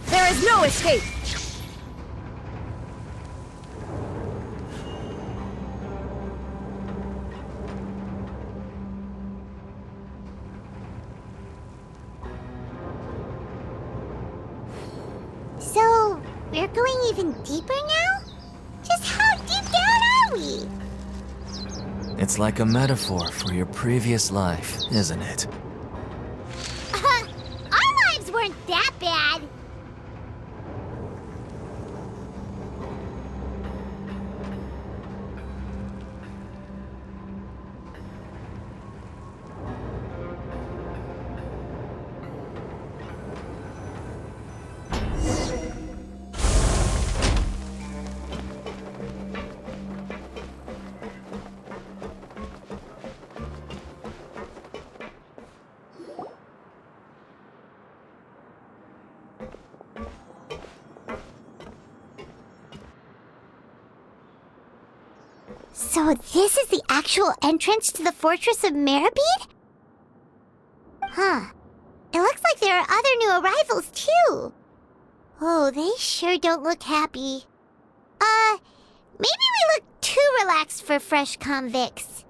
There is no escape! So, we're going even deeper now? Just how deep down are we? It's like a metaphor for your previous life, isn't it? Our lives weren't that bad. So this is the actual entrance to the Fortress of Meropide? Huh. It looks like there are other new arrivals, too. Oh, they sure don't look happy. Maybe we look too relaxed for fresh convicts.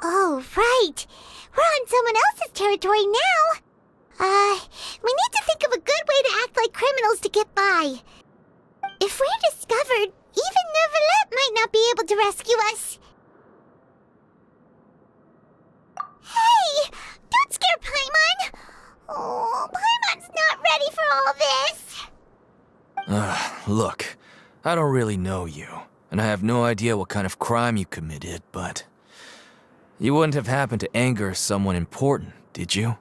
Oh, right. We're on someone else's territory now. We need to think of a good way to act like criminals to get by. If we're discovered, even Neuvillette might not be able to rescue us. Hey! Don't scare Paimon! Oh, Paimon's not ready for all this! Look, I don't really know you, and I have no idea what kind of crime you committed, but... You wouldn't have happened to anger someone important, did you?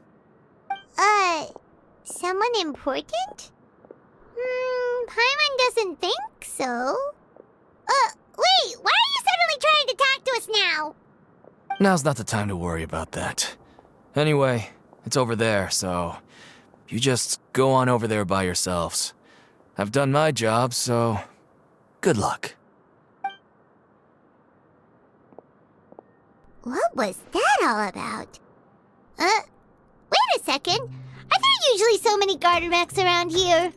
Someone important? Paimon doesn't think so. Wait, why are you suddenly trying to talk to us now? Now's not the time to worry about that. Anyway, it's over there, so... You just go on over there by yourselves. I've done my job, so... Good luck. What was that all about? Wait a second. Are there usually so many garter mechs around here?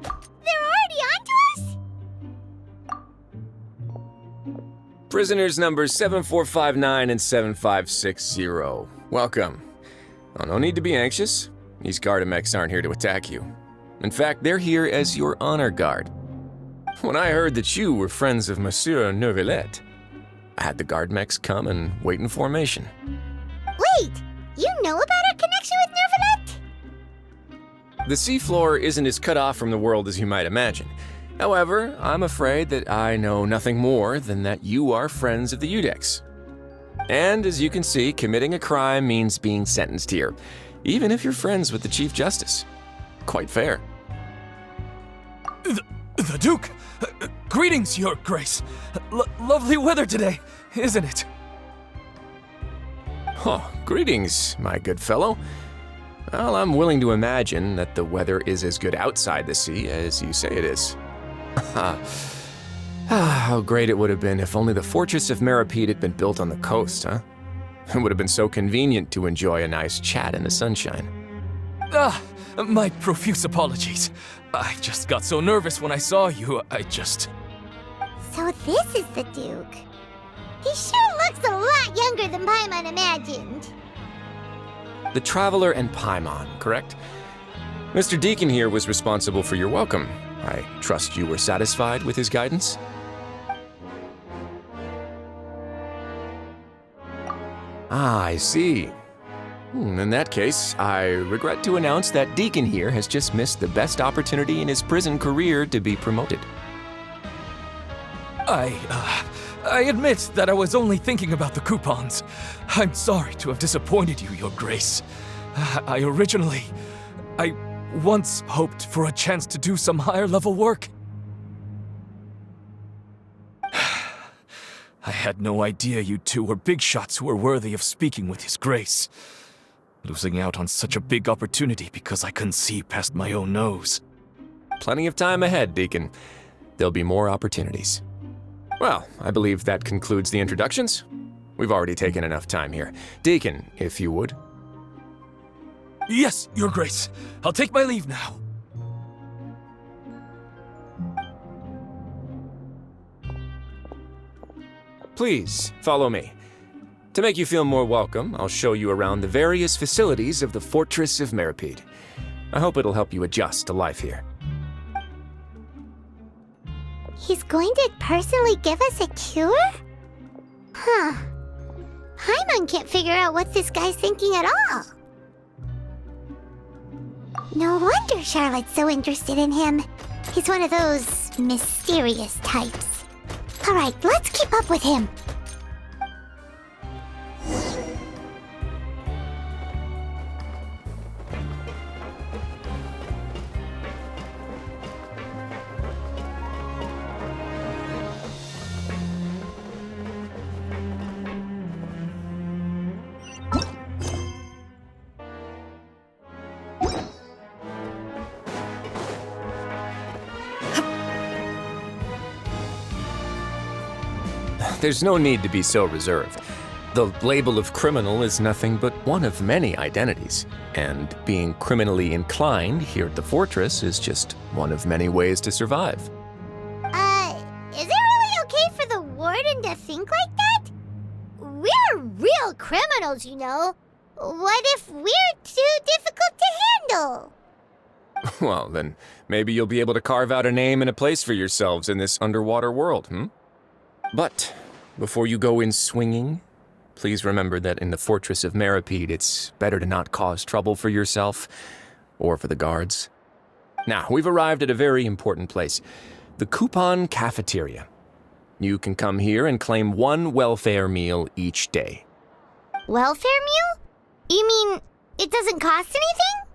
They're already onto us? Prisoners numbers 7459 and 7560. Welcome. Oh, no need to be anxious. These Gardamex aren't here to attack you. In fact, they're here as your honor guard. When I heard that you were friends of Monsieur Neuvillette, I had the Gardamex come and wait in formation. Wait! You know about our connection with Neuvillette? The seafloor isn't as cut off from the world as you might imagine. However, I'm afraid that I know nothing more than that you are friends of the Udex. And as you can see, committing a crime means being sentenced here, even if you're friends with the Chief Justice. Quite fair. The Duke! Greetings, Your Grace. Lovely weather today, isn't it? Oh, greetings, my good fellow. Well, I'm willing to imagine that the weather is as good outside the sea as you say it is. How great it would have been if only the Fortress of Meropide had been built on the coast, huh? It would have been so convenient to enjoy a nice chat in the sunshine. My profuse apologies. I just got so nervous when I saw you, So this is the Duke. He sure looks a lot younger than Paimon imagined. The Traveler and Paimon, correct? Mr. Deacon here was responsible for your welcome. I trust you were satisfied with his guidance? Ah, I see. In that case, I regret to announce that Deacon here has just missed the best opportunity in his prison career to be promoted. I admit that I was only thinking about the coupons. I'm sorry to have disappointed you, Your Grace. I once hoped for a chance to do some higher-level work. I had no idea you two were big shots who were worthy of speaking with His Grace. Losing out on such a big opportunity because I couldn't see past my own nose. Plenty of time ahead, Deacon. There'll be more opportunities. Well, I believe that concludes the introductions. We've already taken enough time here. Deacon, if you would. Yes, Your Grace. I'll take my leave now. Please, follow me. To make you feel more welcome, I'll show you around the various facilities of the Fortress of Meropide. I hope it'll help you adjust to life here. He's going to personally give us a cure? Huh. Paimon can't figure out what this guy's thinking at all. No wonder Charlotte's so interested in him. He's one of those mysterious types. Alright, let's keep up with him. There's no need to be so reserved. The label of criminal is nothing but one of many identities, and being criminally inclined here at the Fortress is just one of many ways to survive. Is it really okay for the warden to think like that? We're real criminals, you know. What if we're too difficult to handle? Well, then maybe you'll be able to carve out a name and a place for yourselves in this underwater world, But before you go in swinging, please remember that in the Fortress of Meropide, it's better to not cause trouble for yourself or for the guards. Now, we've arrived at a very important place, the Coupon Cafeteria. You can come here and claim one welfare meal each day. Welfare meal? You mean it doesn't cost anything?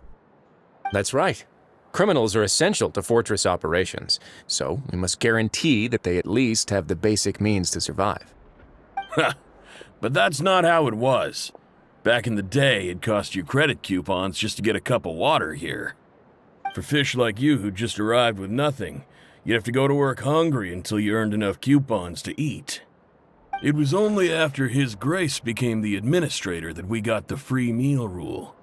That's right. Criminals are essential to Fortress operations, so we must guarantee that they at least have the basic means to survive. But that's not how it was. Back in the day, it cost you credit coupons just to get a cup of water here. For fish like you who just arrived with nothing, you'd have to go to work hungry until you earned enough coupons to eat. It was only after His Grace became the administrator that we got the free meal rule.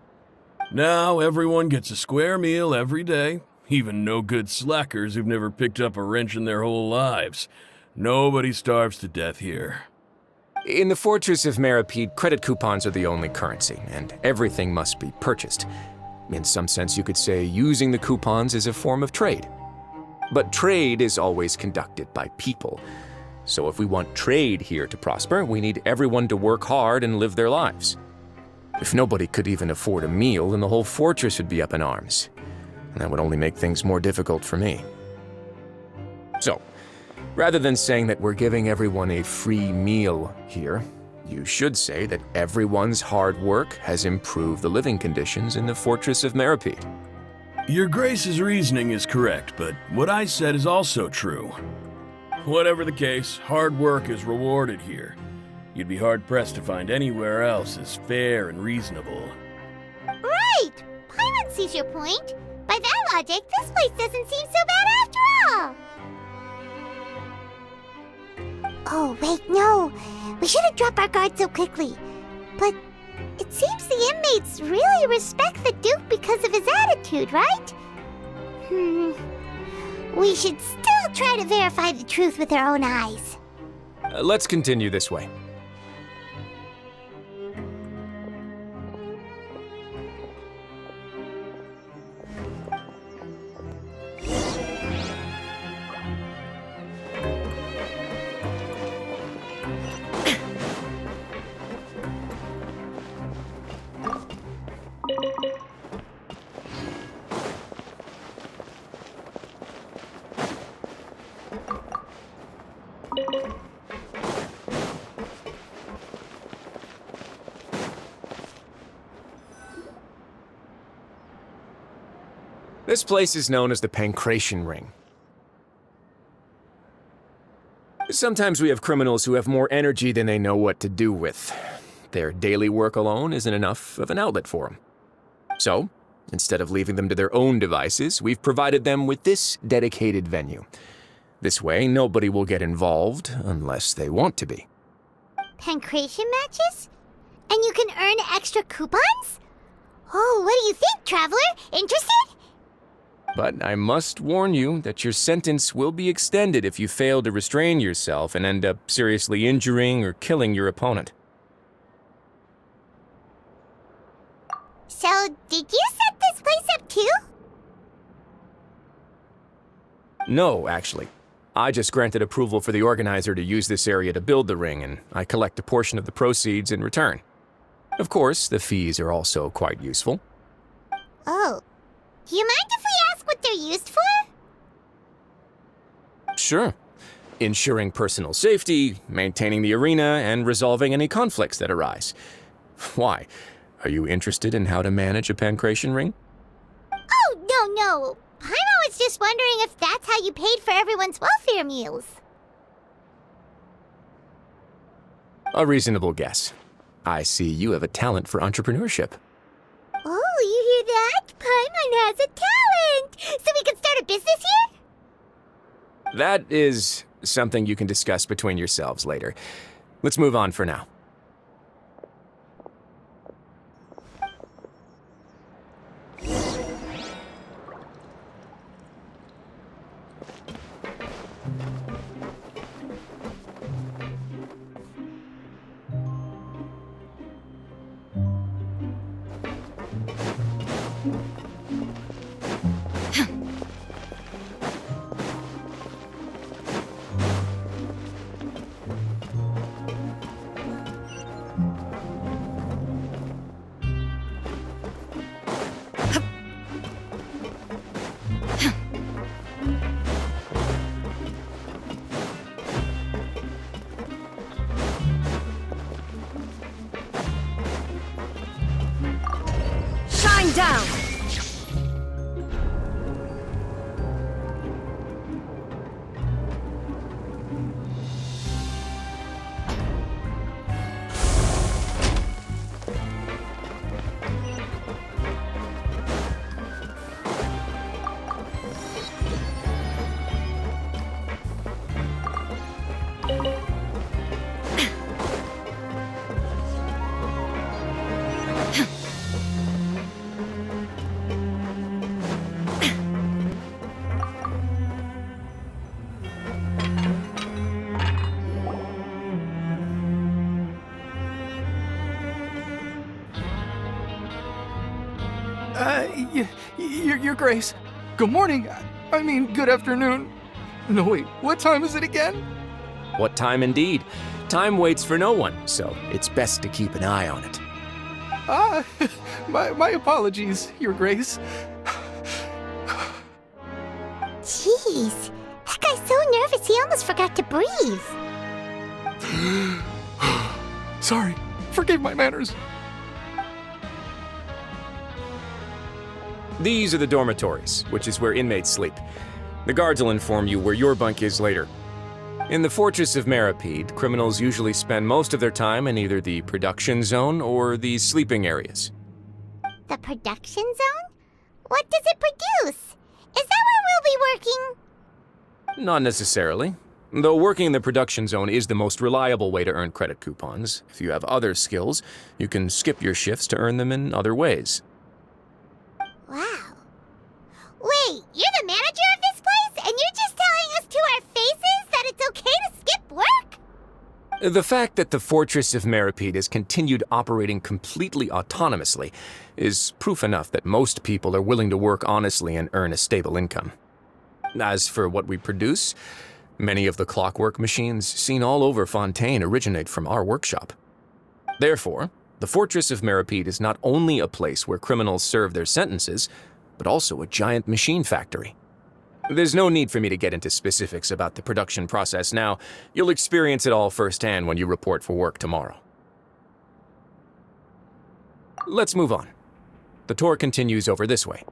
Now everyone gets a square meal every day, even no-good slackers who've never picked up a wrench in their whole lives. Nobody starves to death here. In the Fortress of Meropide, credit coupons are the only currency, and everything must be purchased. In some sense, you could say using the coupons is a form of trade. But trade is always conducted by people. So if we want trade here to prosper, we need everyone to work hard and live their lives. If nobody could even afford a meal, then the whole fortress would be up in arms. And that would only make things more difficult for me. So, rather than saying that we're giving everyone a free meal here, you should say that everyone's hard work has improved the living conditions in the Fortress of Meropide. Your Grace's reasoning is correct, but what I said is also true. Whatever the case, hard work is rewarded here. You'd be hard-pressed to find anywhere else as fair and reasonable. Right! Paimon sees your point. By that logic, this place doesn't seem so bad after all. Oh, wait, no. We shouldn't drop our guard so quickly. But it seems the inmates really respect the Duke because of his attitude, right? We should still try to verify the truth with our own eyes. Let's continue this way. This place is known as the Pancration Ring. Sometimes we have criminals who have more energy than they know what to do with. Their daily work alone isn't enough of an outlet for them. So, instead of leaving them to their own devices, we've provided them with this dedicated venue. This way, nobody will get involved unless they want to be. Pancration matches? And you can earn extra coupons? Oh, what do you think, Traveler? Interested? But I must warn you that your sentence will be extended if you fail to restrain yourself and end up seriously injuring or killing your opponent. So, did you set this place up too? No, actually. I just granted approval for the organizer to use this area to build the ring, and I collect a portion of the proceeds in return. Of course, the fees are also quite useful. Oh. Do you mind if we ask what they're used for? Sure. Ensuring personal safety, maintaining the arena, and resolving any conflicts that arise. Why? Are you interested in how to manage a pancration ring? Oh, no. I was just wondering if that's how you paid for everyone's welfare meals. A reasonable guess. I see you have a talent for entrepreneurship. Oh, you hear that? Paimon has a talent! So we can start a business here? That is something you can discuss between yourselves later. Let's move on for now. Shine down! Your Grace. Good morning. I mean, good afternoon. No, wait, what time is it again? What time indeed? Time waits for no one, so it's best to keep an eye on it. My apologies, Your Grace. Jeez, that guy's so nervous he almost forgot to breathe. Sorry, forgive my manners. These are the dormitories, which is where inmates sleep. The guards will inform you where your bunk is later. In the fortress of Meropide, criminals usually spend most of their time in either the production zone or the sleeping areas. The production zone? What does it produce? Is that where we'll be working? Not necessarily. Though working in the production zone is the most reliable way to earn credit coupons. If you have other skills, you can skip your shifts to earn them in other ways. Wow. Wait, you're the manager of this place, and you're just telling us to our faces that it's okay to skip work? The fact that the fortress of Meropide has continued operating completely autonomously is proof enough that most people are willing to work honestly and earn a stable income. As for what we produce, many of the clockwork machines seen all over Fontaine originate from our workshop. Therefore, the Fortress of Meropide is not only a place where criminals serve their sentences, but also a giant machine factory. There's no need for me to get into specifics about the production process now. You'll experience it all firsthand when you report for work tomorrow. Let's move on. The tour continues over this way.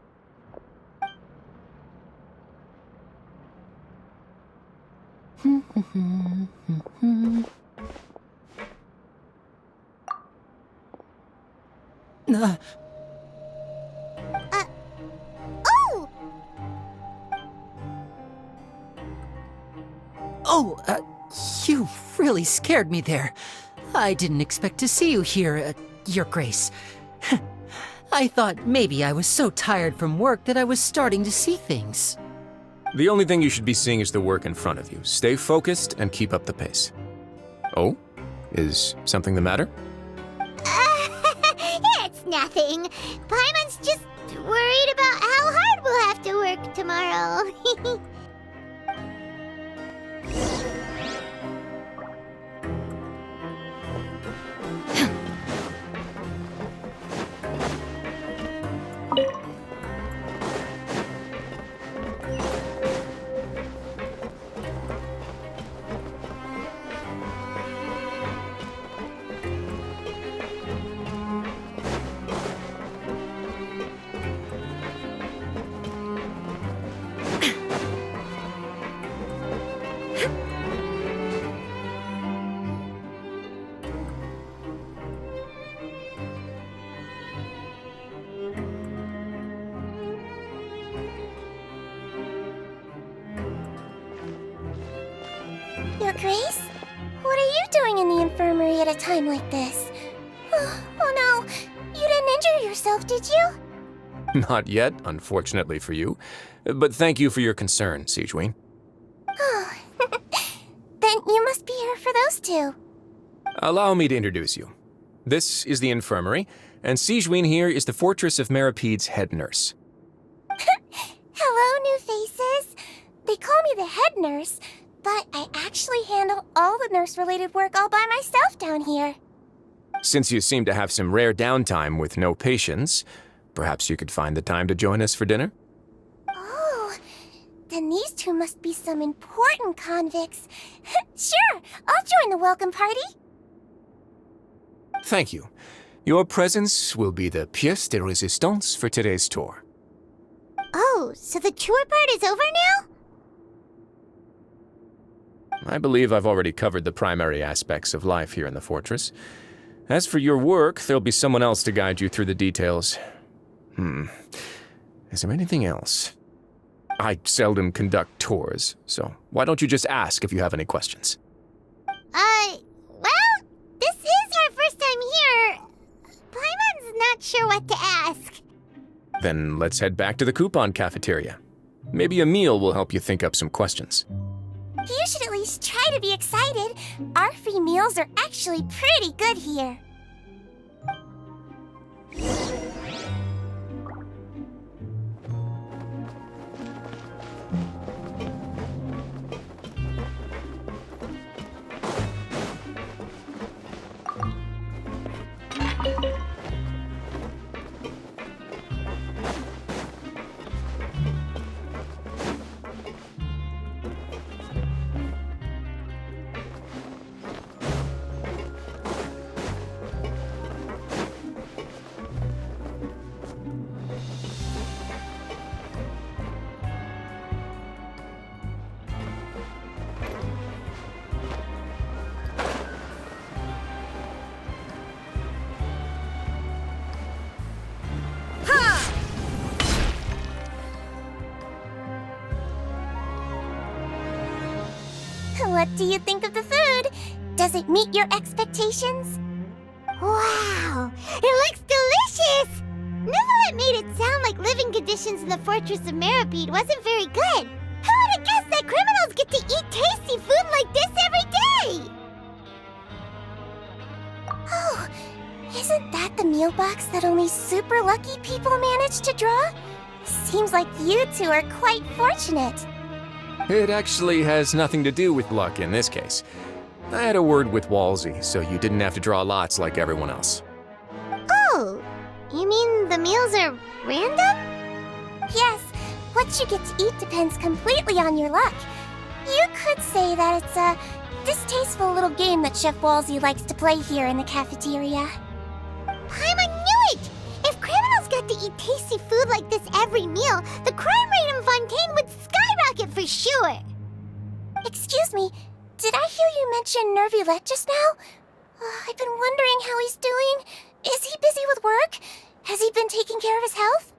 Oh! Oh, you really scared me there. I didn't expect to see you here, Your Grace. I thought maybe I was so tired from work that I was starting to see things. The only thing you should be seeing is the work in front of you. Stay focused and keep up the pace. Oh? Is something the matter? It's nothing. Paimon's just worried about how hard we'll have to work tomorrow. Your Grace? What are you doing in the infirmary at a time like this? Oh no, you didn't injure yourself, did you? Not yet, unfortunately for you. But thank you for your concern, Sigewin. Oh, then you must be here for those two. Allow me to introduce you. This is the infirmary, and Sigewin here is the Fortress of Meropide's head nurse. Hello, new faces. They call me the head nurse, but I actually handle all the nurse-related work all by myself down here. Since you seem to have some rare downtime with no patients, perhaps you could find the time to join us for dinner? Oh, then these two must be some important convicts. Sure, I'll join the welcome party. Thank you. Your presence will be the pièce de résistance for today's tour. Oh, so the tour part is over now? I believe I've already covered the primary aspects of life here in the fortress. As for your work, there'll be someone else to guide you through the details. Is there anything else? I seldom conduct tours, so why don't you just ask if you have any questions? Well, this is our first time here. Paimon's not sure what to ask. Then let's head back to the coupon cafeteria. Maybe a meal will help you think up some questions. You should at least try to be excited. Our free meals are actually pretty good here. What do you think of the food? Does it meet your expectations? Wow, it looks delicious! Nivalet made it sound like living conditions in the Fortress of Meropide wasn't very good. Who would have guessed that criminals get to eat tasty food like this every day? Oh, isn't that the meal box that only super lucky people manage to draw? Seems like you two are quite fortunate. It actually has nothing to do with luck in this case. I had a word with Walsey, so you didn't have to draw lots like everyone else. Oh, you mean the meals are random? Yes, what you get to eat depends completely on your luck. You could say that it's a distasteful little game that Chef Walsey likes to play here in the cafeteria. Paimon knew it! If criminals got to eat tasty food like this every meal, the crime rate in Fontaine would skyrocket for sure. Excuse me, did I hear you mention Nervulette just now? I've been wondering how he's doing. Is he busy with work? Has he been taking care of his health?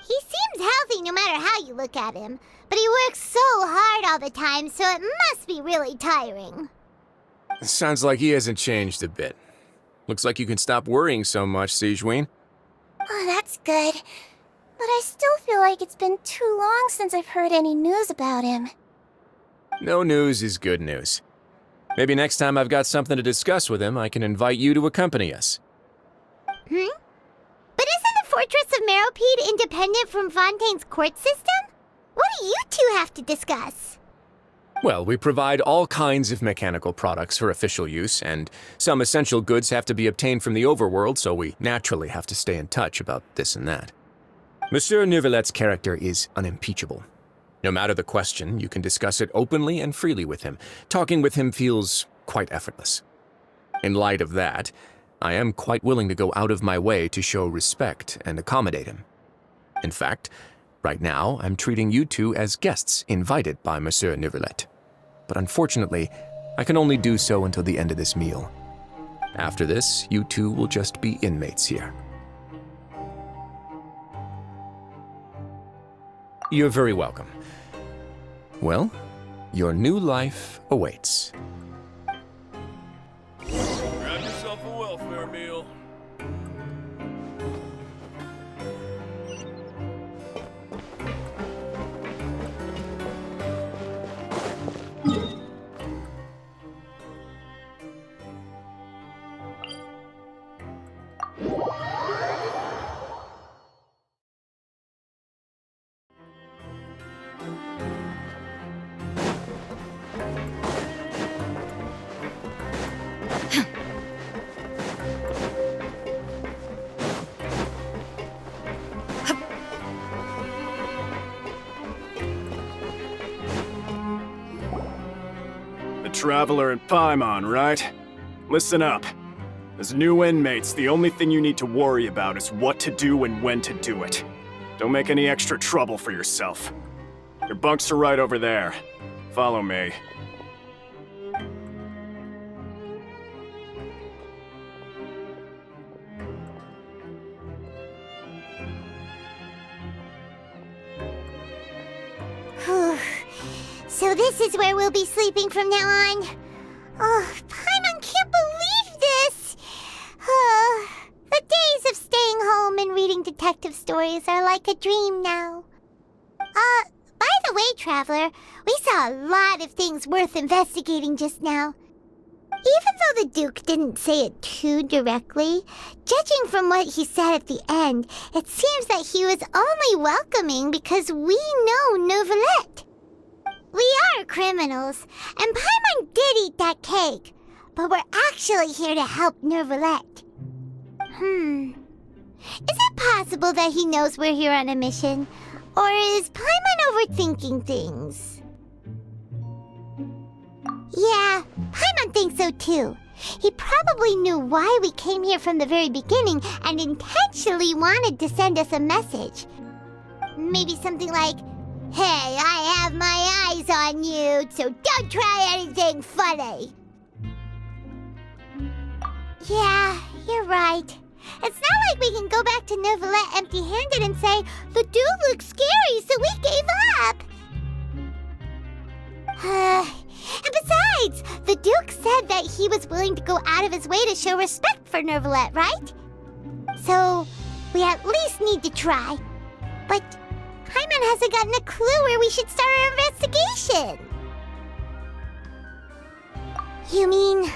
He seems healthy no matter how you look at him, but he works so hard all the time, so it must be really tiring. Sounds like he hasn't changed a bit. Looks like you can stop worrying so much, Sigewinne. Oh, that's good. But I still feel like it's been too long since I've heard any news about him. No news is good news. Maybe next time I've got something to discuss with him, I can invite you to accompany us. But isn't the Fortress of Meropide independent from Fontaine's court system? What do you two have to discuss? Well, we provide all kinds of mechanical products for official use, and some essential goods have to be obtained from the overworld, so we naturally have to stay in touch about this and that. Monsieur Neuvillette's character is unimpeachable. No matter the question, you can discuss it openly and freely with him. Talking with him feels quite effortless. In light of that, I am quite willing to go out of my way to show respect and accommodate him. In fact, right now, I'm treating you two as guests invited by Monsieur Neuvillette. But unfortunately, I can only do so until the end of this meal. After this, you two will just be inmates here. You're very welcome. Well, your new life awaits. Grab yourself a welfare meal. The Traveler and Paimon, right? Listen up. As new inmates, the only thing you need to worry about is what to do and when to do it. Don't make any extra trouble for yourself. Your bunks are right over there. Follow me. So this is where we'll be sleeping from now on. Oh, Paimon can't believe this! The days of staying home and reading detective stories are like a dream now. By the way, Traveler, we saw a lot of things worth investigating just now. Even though the Duke didn't say it too directly, judging from what he said at the end, it seems that he was only welcoming because we know Neuvillette. We are criminals, and Paimon did eat that cake, but we're actually here to help Neuvillette. Is it possible that he knows we're here on a mission? Or is Paimon overthinking things? Yeah, Paimon thinks so too. He probably knew why we came here from the very beginning and intentionally wanted to send us a message. Maybe something like, "Hey, I have my eyes on you, so don't try anything funny." Yeah, you're right. It's not like we can go back to Neuvillette empty-handed and say, "The dude looks scary, so we gave up." And besides, the Duke said that he was willing to go out of his way to show respect for Neuvillette, right? So, we at least need to try. But Paimon hasn't gotten a clue where we should start our investigation. You mean...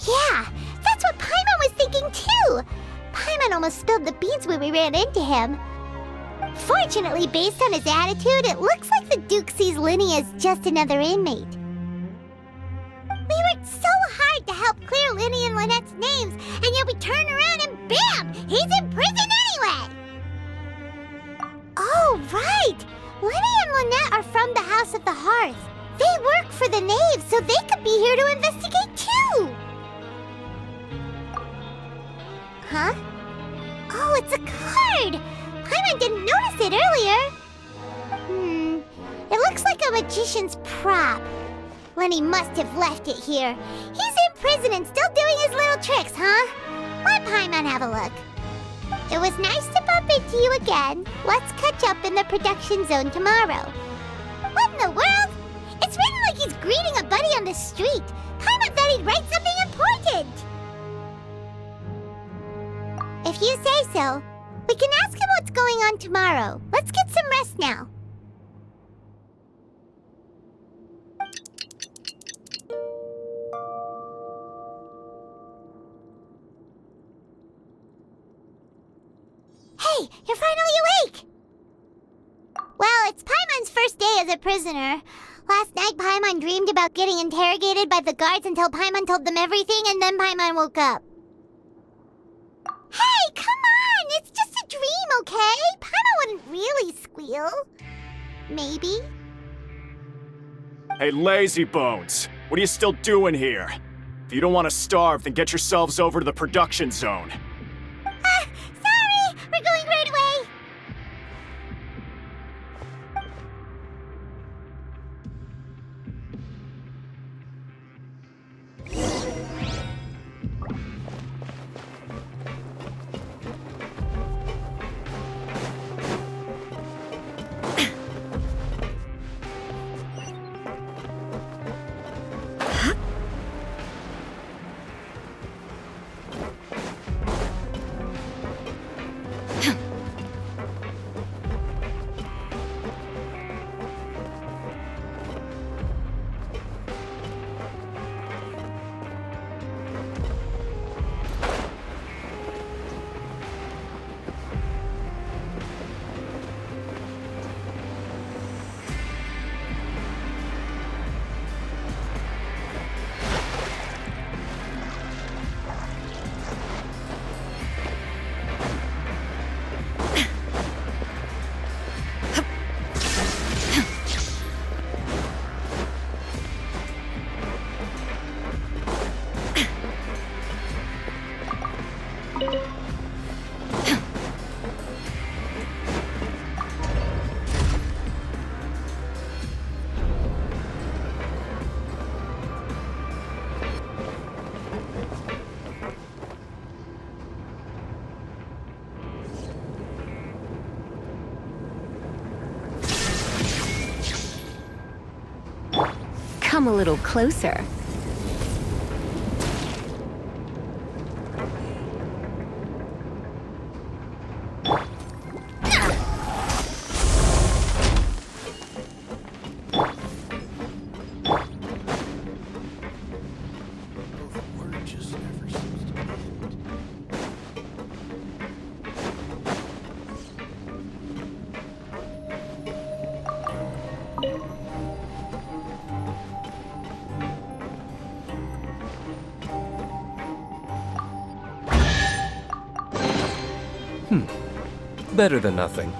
Yeah, that's what Paimon was thinking too! Paimon almost spilled the beans when we ran into him. Fortunately, based on his attitude, it looks like the Duke sees Linny as just another inmate. We worked so hard to help clear Linny and Lynette's names, and yet we turn around and bam! He's in prison anyway! Oh, right! Linny and Lynette are from the House of the Hearth. They work for the Knave, so they could be here to investigate too! Huh? Oh, it's a card! Paimon didn't notice it earlier. It looks looks like a magician's prop. Lenny must have left it here. He's in prison and still doing his little tricks, huh? Let Paimon have a look. It was nice to bump into you again. Let's catch up in the production zone tomorrow. What in the world? It's written like he's greeting a buddy on the street. Paimon thought he'd write something important. If you say so, we can ask him what's going on tomorrow. Let's get some rest now. Hey, you're finally awake! Well, it's Paimon's first day as a prisoner. Last night, Paimon dreamed about getting interrogated by the guards until Paimon told them everything, and then Paimon woke up. Hey, come on! It's just a dream, okay? Paimon wouldn't really squeal. Maybe. Hey, lazy bones! What are you still doing here? If you don't want to starve, then get yourselves over to the production zone. Sorry! We're going right away! Come a little closer. Better than nothing.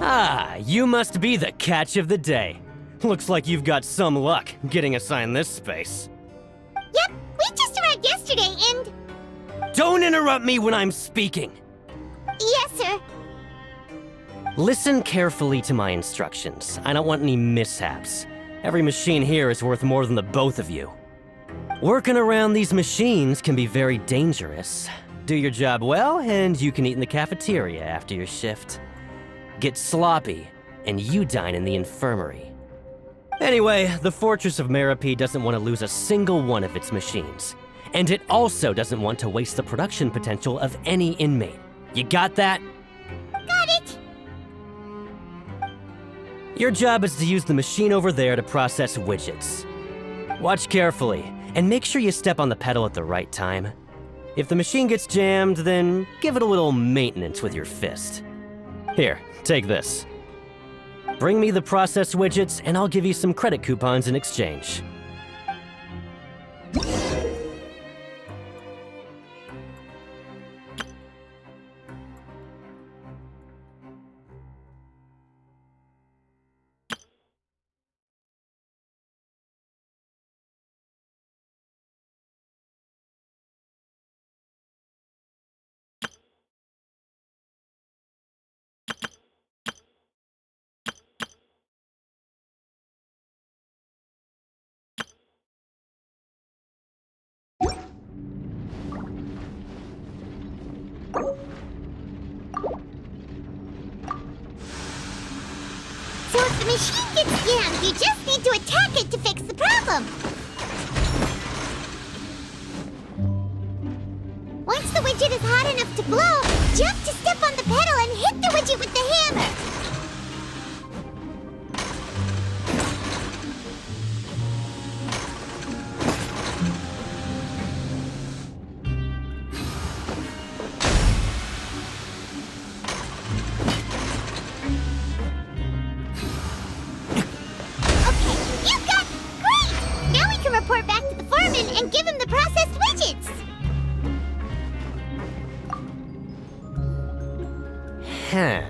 Ah, you must be the catch of the day. Looks like you've got some luck getting assigned this space. Yep, we just arrived yesterday and... Don't interrupt me when I'm speaking. Yes, sir. Listen carefully to my instructions. I don't want any mishaps. Every machine here is worth more than the both of you. Working around these machines can be very dangerous. Do your job well, and you can eat in the cafeteria after your shift. Get sloppy, and you dine in the infirmary. Anyway, the Fortress of Meropide doesn't want to lose a single one of its machines. And it also doesn't want to waste the production potential of any inmate. You got that? Got it! Your job is to use the machine over there to process widgets. Watch carefully, and make sure you step on the pedal at the right time. If the machine gets jammed, then give it a little maintenance with your fist. Here, take this. Bring me the processed widgets, and I'll give you some credit coupons in exchange. the machine gets jammed, you just need to attack it to fix the problem. Once the widget is hot enough to blow, jump to step on the pedal and hit the widget with the hammer. Report back to the foreman and give him the processed widgets! Huh.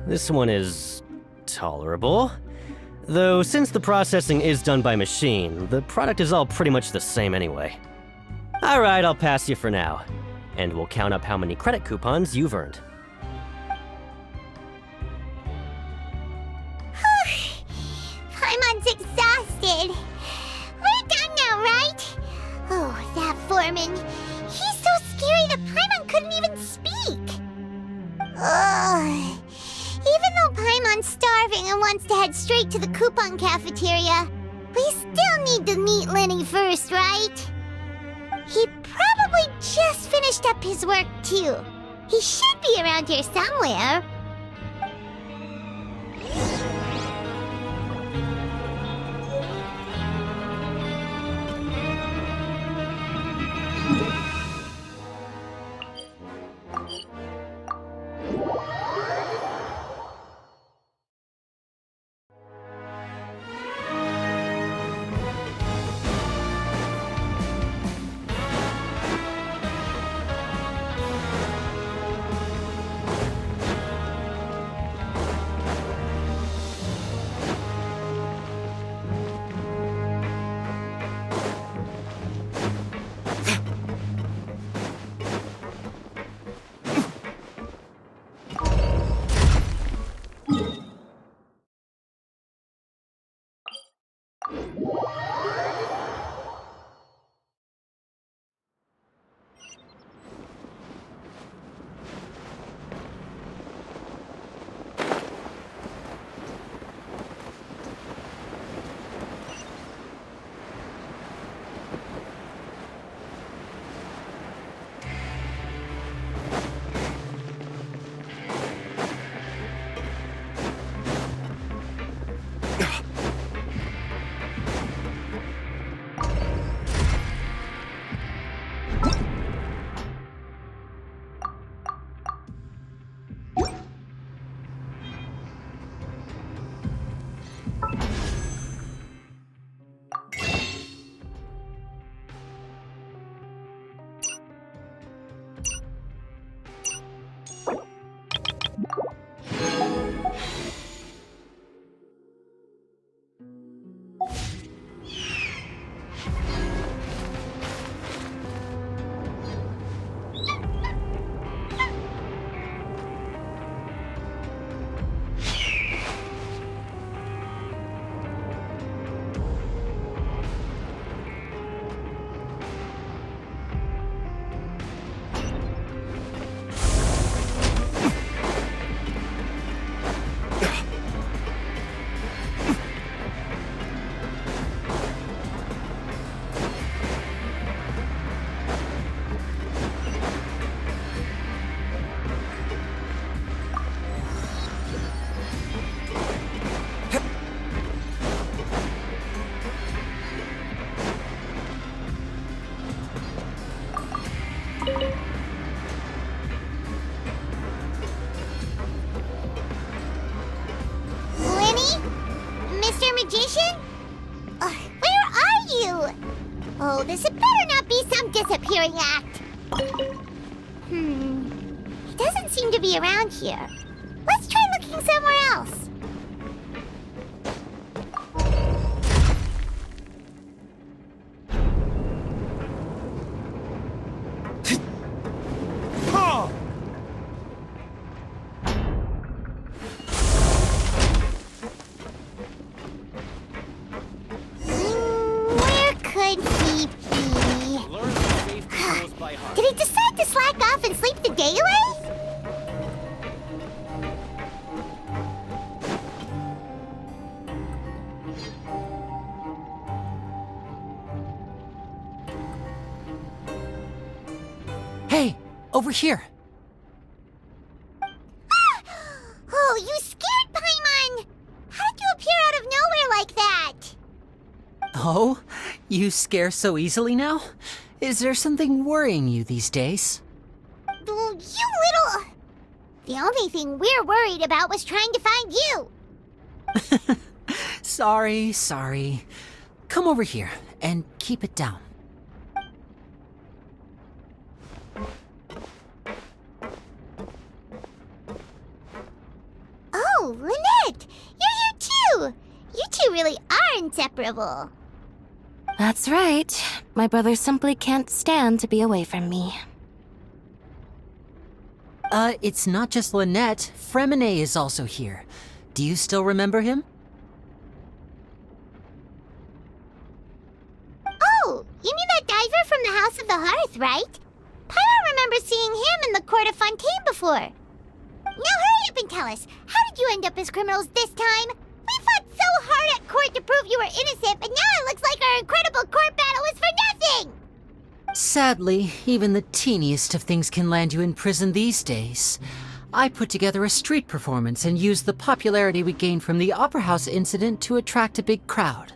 This one is tolerable. Though since the processing is done by machine, the product is all pretty much the same anyway. Alright, I'll pass you for now. And we'll count up how many credit coupons you've earned. Paimon's exhausted. We're done now, right? Oh, that foreman. He's so scary that Paimon couldn't even speak. Ugh. Even though Paimon's starving and wants to head straight to the coupon cafeteria, we still need to meet Lenny first, right? He probably just finished up his work, too. He should be around here somewhere. Oh, this had better not be some disappearing act. He doesn't seem to be around here. Let's try looking somewhere else. Where could he be? Did he decide to slack off and sleep the day away? over here. Oh, you scared Paimon! How did you appear out of nowhere like that? Oh, you scare so easily now? Is there something worrying you these days? You little... The only thing we're worried about was trying to find you. Sorry. Come over here and keep it down. Oh, Lynette! You're here too! You two really are inseparable. That's right. My brother simply can't stand to be away from me. It's not just Lynette. Fremine is also here. Do you still remember him? Oh, you mean that diver from the House of the Hearth, right? Paimon remembers seeing him in the Court of Fontaine before. Now hurry up and tell us, how did you end up as criminals this time? We fought so hard at court to prove you were innocent, but now it looks like our incredible court battle was for nothing! Sadly, even the teeniest of things can land you in prison these days. I put together a street performance and used the popularity we gained from the Opera House incident to attract a big crowd.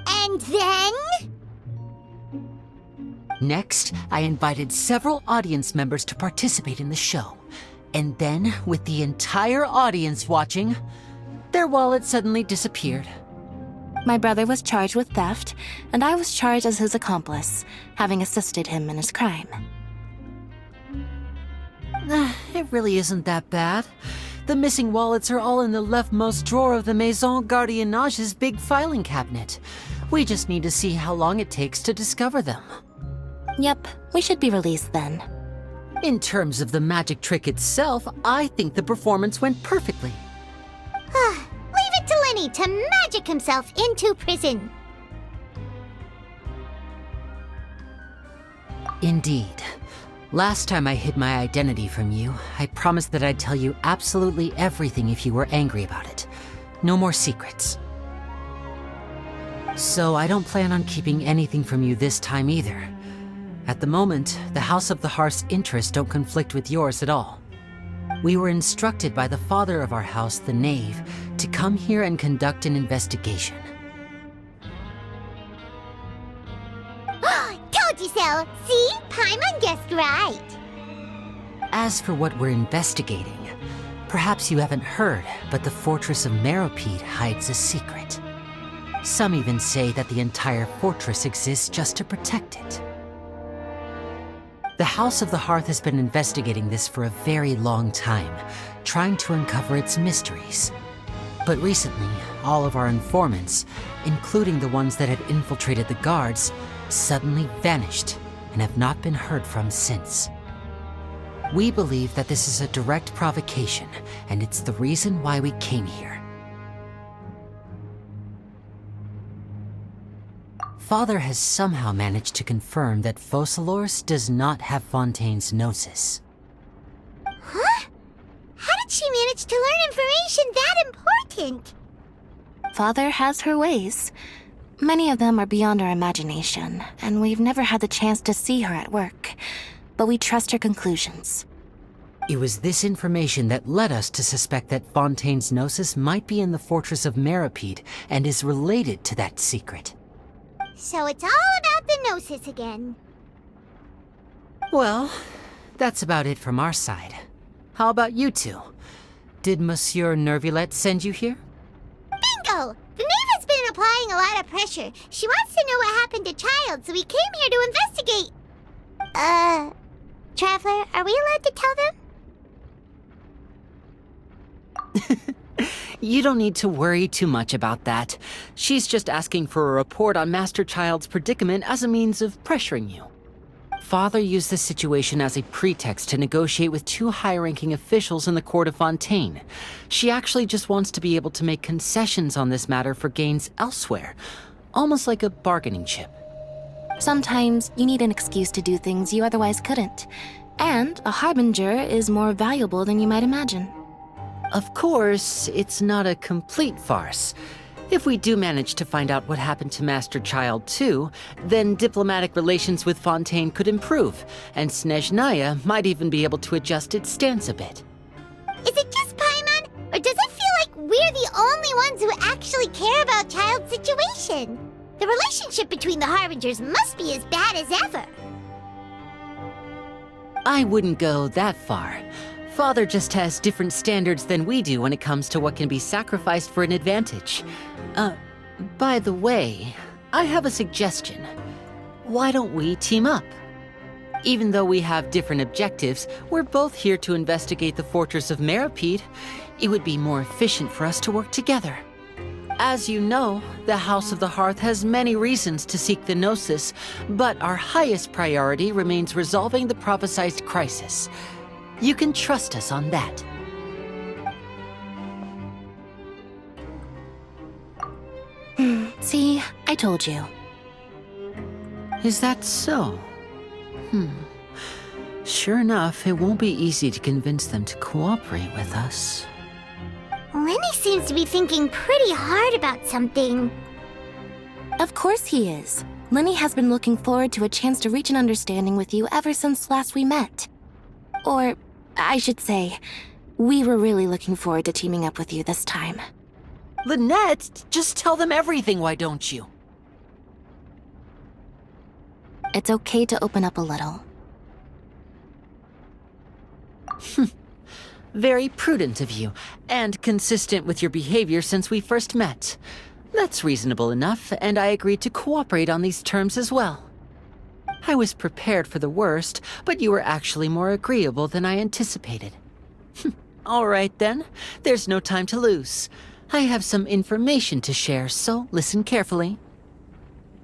And then? Next, I invited several audience members to participate in the show. And then, with the entire audience watching, their wallet suddenly disappeared. My brother was charged with theft, and I was charged as his accomplice, having assisted him in his crime. It really isn't that bad. The missing wallets are all in the leftmost drawer of the Maison Gardiennage's big filing cabinet. We just need to see how long it takes to discover them. Yep, we should be released then. In terms of the magic trick itself, I think the performance went perfectly. Leave it to Lenny to magic himself into prison. Indeed. Last time I hid my identity from you, I promised that I'd tell you absolutely everything if you were angry about it. No more secrets. So I don't plan on keeping anything from you this time either. At the moment, the House of the Hearth's interests don't conflict with yours at all. We were instructed by the father of our house, the Knave, to come here and conduct an investigation. Told you so! See? Paimon guessed right. As for what we're investigating, perhaps you haven't heard, but the fortress of Meropide hides a secret. Some even say that the entire fortress exists just to protect it. The House of the Hearth has been investigating this for a very long time, trying to uncover its mysteries. But recently, all of our informants, including the ones that had infiltrated the guards, suddenly vanished and have not been heard from since. We believe that this is a direct provocation, and it's the reason why we came here. Father has somehow managed to confirm that Focalors does not have Fontaine's gnosis. Huh? How did she manage to learn information that important? Father has her ways. Many of them are beyond our imagination, and we've never had the chance to see her at work. But we trust her conclusions. It was this information that led us to suspect that Fontaine's gnosis might be in the fortress of Meropide and is related to that secret. So it's all about the Gnosis again. Well, that's about it from our side. How about you two? Did Monsieur Nervulette send you here? Bingo! The Knave has been applying a lot of pressure. She wants to know what happened to Child, so we came here to investigate. Traveler, are we allowed to tell them? You don't need to worry too much about that. She's just asking for a report on Master Child's predicament as a means of pressuring you. Father used the situation as a pretext to negotiate with two high-ranking officials in the court of Fontaine. She actually just wants to be able to make concessions on this matter for gains elsewhere, almost like a bargaining chip. Sometimes you need an excuse to do things you otherwise couldn't. And a harbinger is more valuable than you might imagine. Of course, it's not a complete farce. If we do manage to find out what happened to Master Child 2, then diplomatic relations with Fontaine could improve, and Snezhnaya might even be able to adjust its stance a bit. Is it just Paimon, or does it feel like we're the only ones who actually care about Child's situation? The relationship between the Harbingers must be as bad as ever. I wouldn't go that far. Father just has different standards than we do when it comes to what can be sacrificed for an advantage. By the way, I have a suggestion. Why don't we team up? Even though we have different objectives, we're both here to investigate the fortress of Meropide. It would be more efficient for us to work together. As you know, the House of the Hearth has many reasons to seek the Gnosis, but our highest priority remains resolving the prophesized crisis. You can trust us on that. See, I told you. Is that so? Sure enough, it won't be easy to convince them to cooperate with us. Lenny seems to be thinking pretty hard about something. Of course he is. Lenny has been looking forward to a chance to reach an understanding with you ever since last we met. Or, I should say, we were really looking forward to teaming up with you this time. Lynette, just tell them everything, why don't you? It's okay to open up a little. Very prudent of you, and consistent with your behavior since we first met. That's reasonable enough, and I agreed to cooperate on these terms as well. I was prepared for the worst, but you were actually more agreeable than I anticipated. All right then, there's no time to lose. I have some information to share, so listen carefully.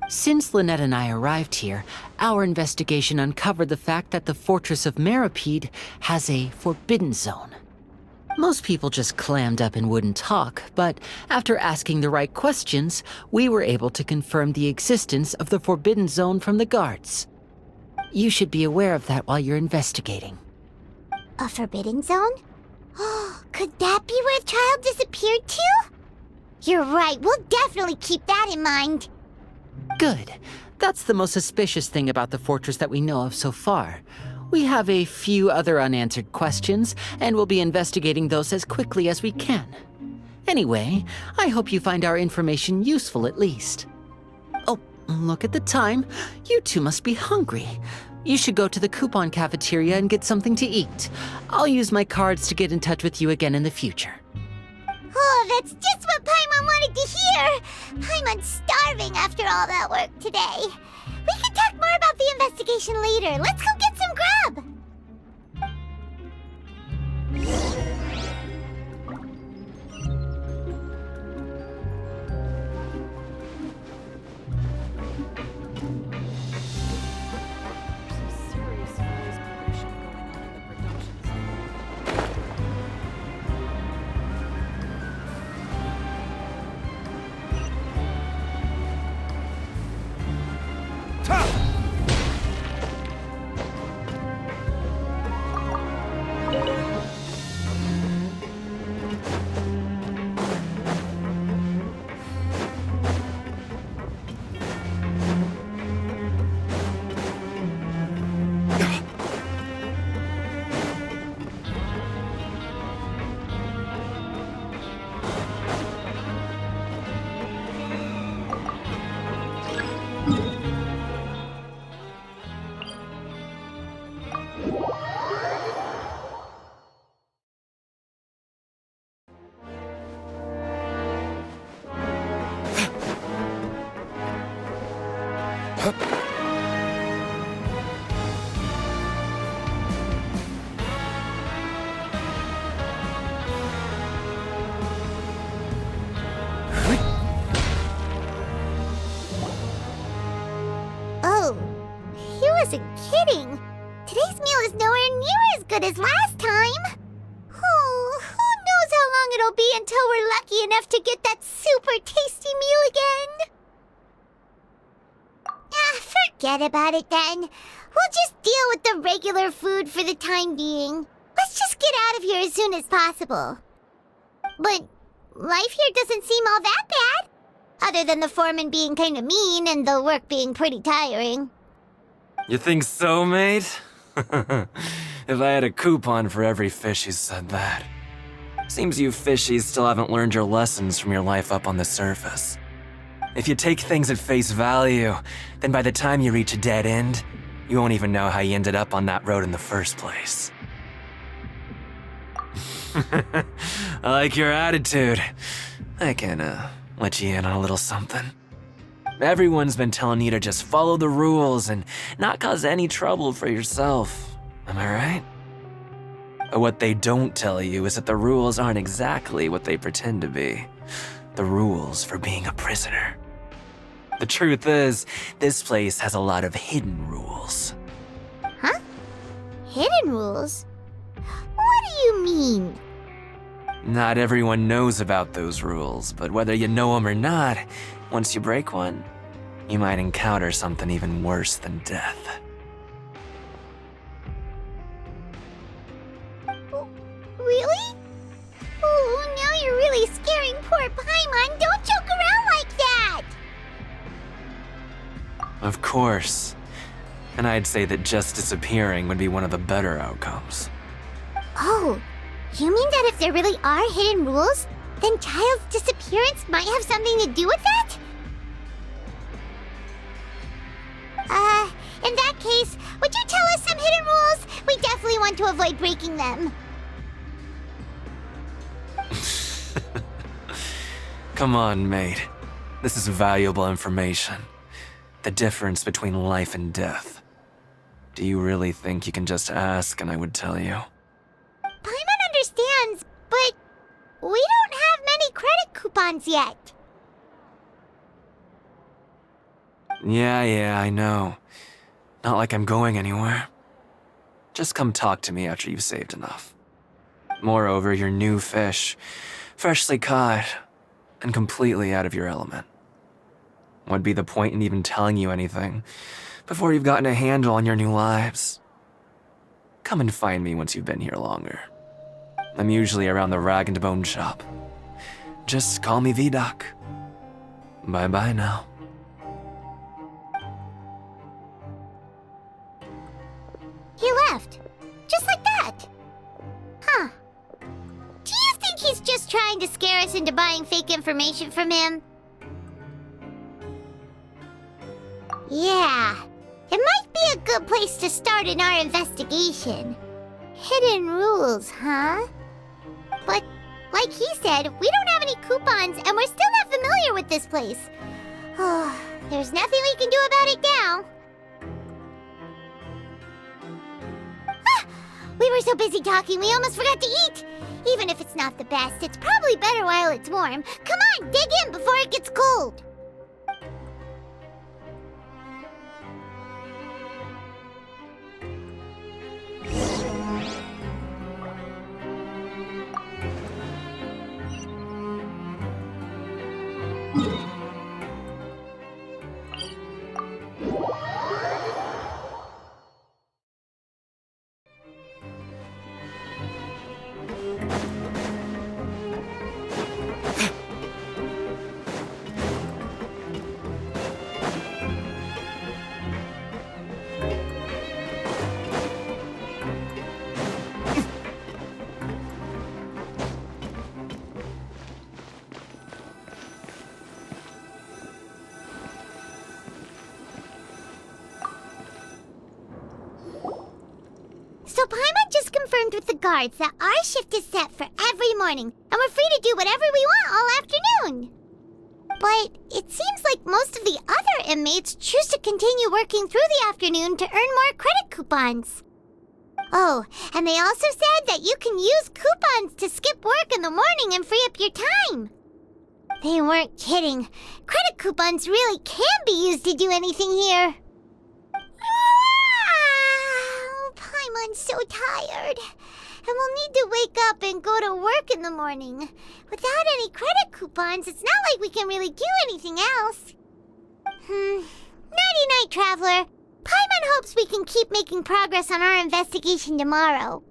Since Lynette and I arrived here, our investigation uncovered the fact that the fortress of Meropide has a forbidden zone. Most people just clammed up and wouldn't talk, but after asking the right questions, we were able to confirm the existence of the forbidden zone from the guards. You should be aware of that while you're investigating. A forbidden zone? Could that be where Child disappeared to? You're right, we'll definitely keep that in mind. Good. That's the most suspicious thing about the fortress that we know of so far. We have a few other unanswered questions, and we'll be investigating those as quickly as we can. Anyway, I hope you find our information useful at least. Oh, look at the time. You two must be hungry. You should go to the coupon cafeteria and get something to eat. I'll use my cards to get in touch with you again in the future. Oh, that's just what Paimon wanted to hear! Paimon's starving after all that work today. We can talk more about the investigation later. Let's go get some grub! Oh, he wasn't kidding. Today's meal is nowhere near as good as last time. Oh, who knows how long it'll be until we're lucky enough to get that super tasty meal again. Forget about it then. We'll just deal with the regular food for the time being. Let's just get out of here as soon as possible. But life here doesn't seem all that bad. Other than the foreman being kinda mean and the work being pretty tiring. You think so, mate? If I had a coupon for every fish who said that. Seems you fishies still haven't learned your lessons from your life up on the surface. If you take things at face value, then by the time you reach a dead end, you won't even know how you ended up on that road in the first place. I like your attitude. I can, let you in on a little something. Everyone's been telling you to just follow the rules and not cause any trouble for yourself. Am I right? But what they don't tell you is that the rules aren't exactly what they pretend to be. The rules for being a prisoner. The truth is, this place has a lot of hidden rules. Huh? Hidden rules? What do you mean? Not everyone knows about those rules, but whether you know them or not, once you break one, you might encounter something even worse than death. Really? Oh, now you're really scaring poor Paimon. Don't joke around like that! Of course. And I'd say that just disappearing would be one of the better outcomes. Oh, you mean that if there really are hidden rules, then Child's disappearance might have something to do with that? In that case, would you tell us some hidden rules? We definitely want to avoid breaking them. Come on, mate. This is valuable information. The difference between life and death. Do you really think you can just ask and I would tell you? Paimon understands, but we don't have many credit coupons yet. Yeah, I know. Not like I'm going anywhere. Just come talk to me after you've saved enough. Moreover, you're new fish, freshly caught, and completely out of your element. What'd be the point in even telling you anything before you've gotten a handle on your new lives? Come and find me once you've been here longer. I'm usually around the rag and bone shop. Just call me VDoc. Bye-bye now. He left. Just like that. Huh. Do you think he's just trying to scare us into buying fake information from him? Yeah. It might be a good place to start in our investigation. Hidden rules, huh? But, like he said, we don't have any coupons and we're still not familiar with this place. Oh, there's nothing we can do about it now. We were so busy talking, we almost forgot to eat. Even if it's not the best, it's probably better while it's warm. Come on, dig in before it gets cold. So Paimon just confirmed with the guards that our shift is set for every morning, and we're free to do whatever we want all afternoon. But it seems like most of the other inmates choose to continue working through the afternoon to earn more credit coupons. Oh, and they also said that you can use coupons to skip work in the morning and free up your time. They weren't kidding. Credit coupons really can be used to do anything here. Paimon's so tired. And we'll need to wake up and go to work in the morning. Without any credit coupons, it's not like we can really do anything else. Nighty-night, Traveler. Paimon hopes we can keep making progress on our investigation tomorrow.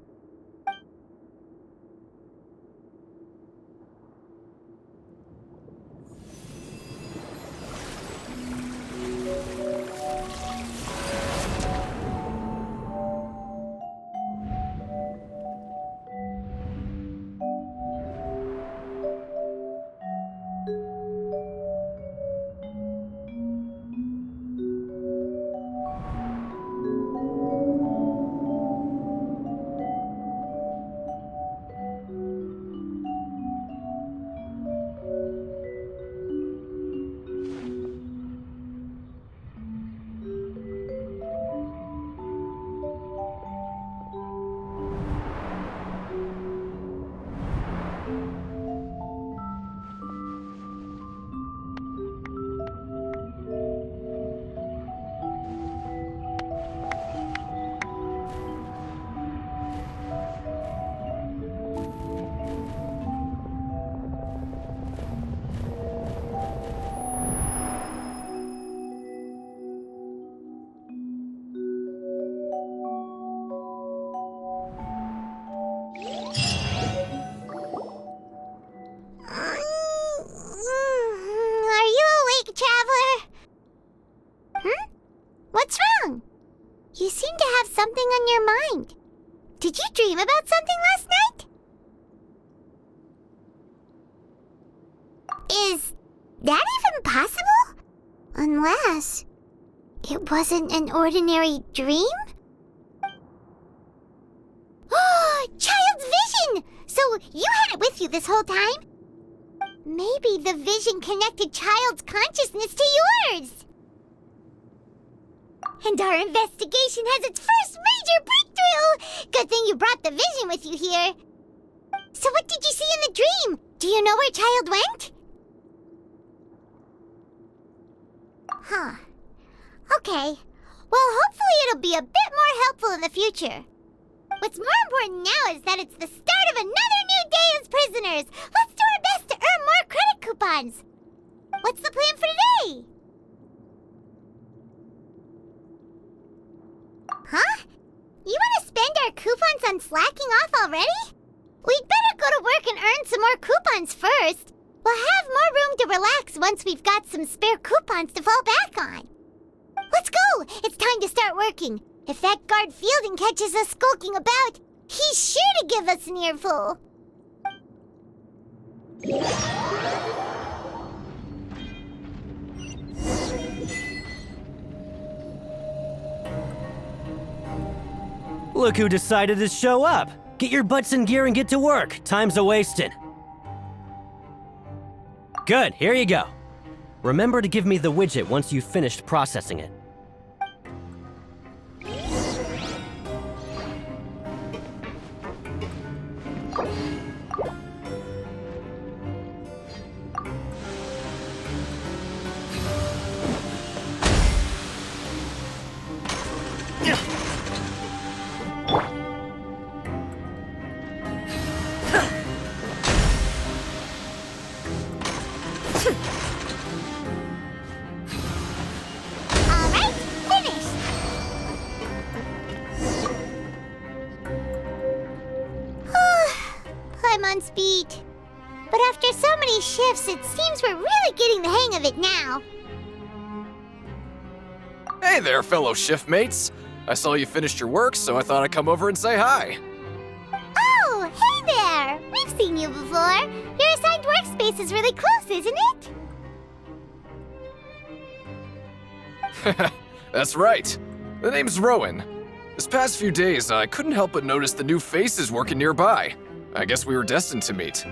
something on your mind. Did you dream about something last night? Is that even possible? Unless it wasn't an ordinary dream? Oh, child's vision! So you had it with you this whole time? Maybe the vision connected child's consciousness to yours. And our investigation has its first major breakthrough! Good thing you brought the vision with you here. So what did you see in the dream? Do you know where child went? Huh. Okay. Well, hopefully it'll be a bit more helpful in the future. What's more important now is that it's the start of another new day as prisoners. Let's do our best to earn more credit coupons. What's the plan for today? Huh? You want to spend our coupons on slacking off already? We'd better go to work and earn some more coupons first. We'll have more room to relax once we've got some spare coupons to fall back on. Let's go! It's time to start working. If that guard Fielding catches us skulking about, he's sure to give us an earful. Look who decided to show up. Get your butts in gear and get to work. Time's a-wasting. Good, here you go. Remember to give me the widget once you've finished processing it. I'm on speed. But after so many shifts, it seems we're really getting the hang of it now. Hey there, fellow shiftmates. I saw you finished your work, so I thought I'd come over and say hi. Oh, hey there! We've seen you before. Your assigned workspace is really close, isn't it? That's right. The name's Rowan. This past few days, I couldn't help but notice the new faces working nearby. I guess we were destined to meet.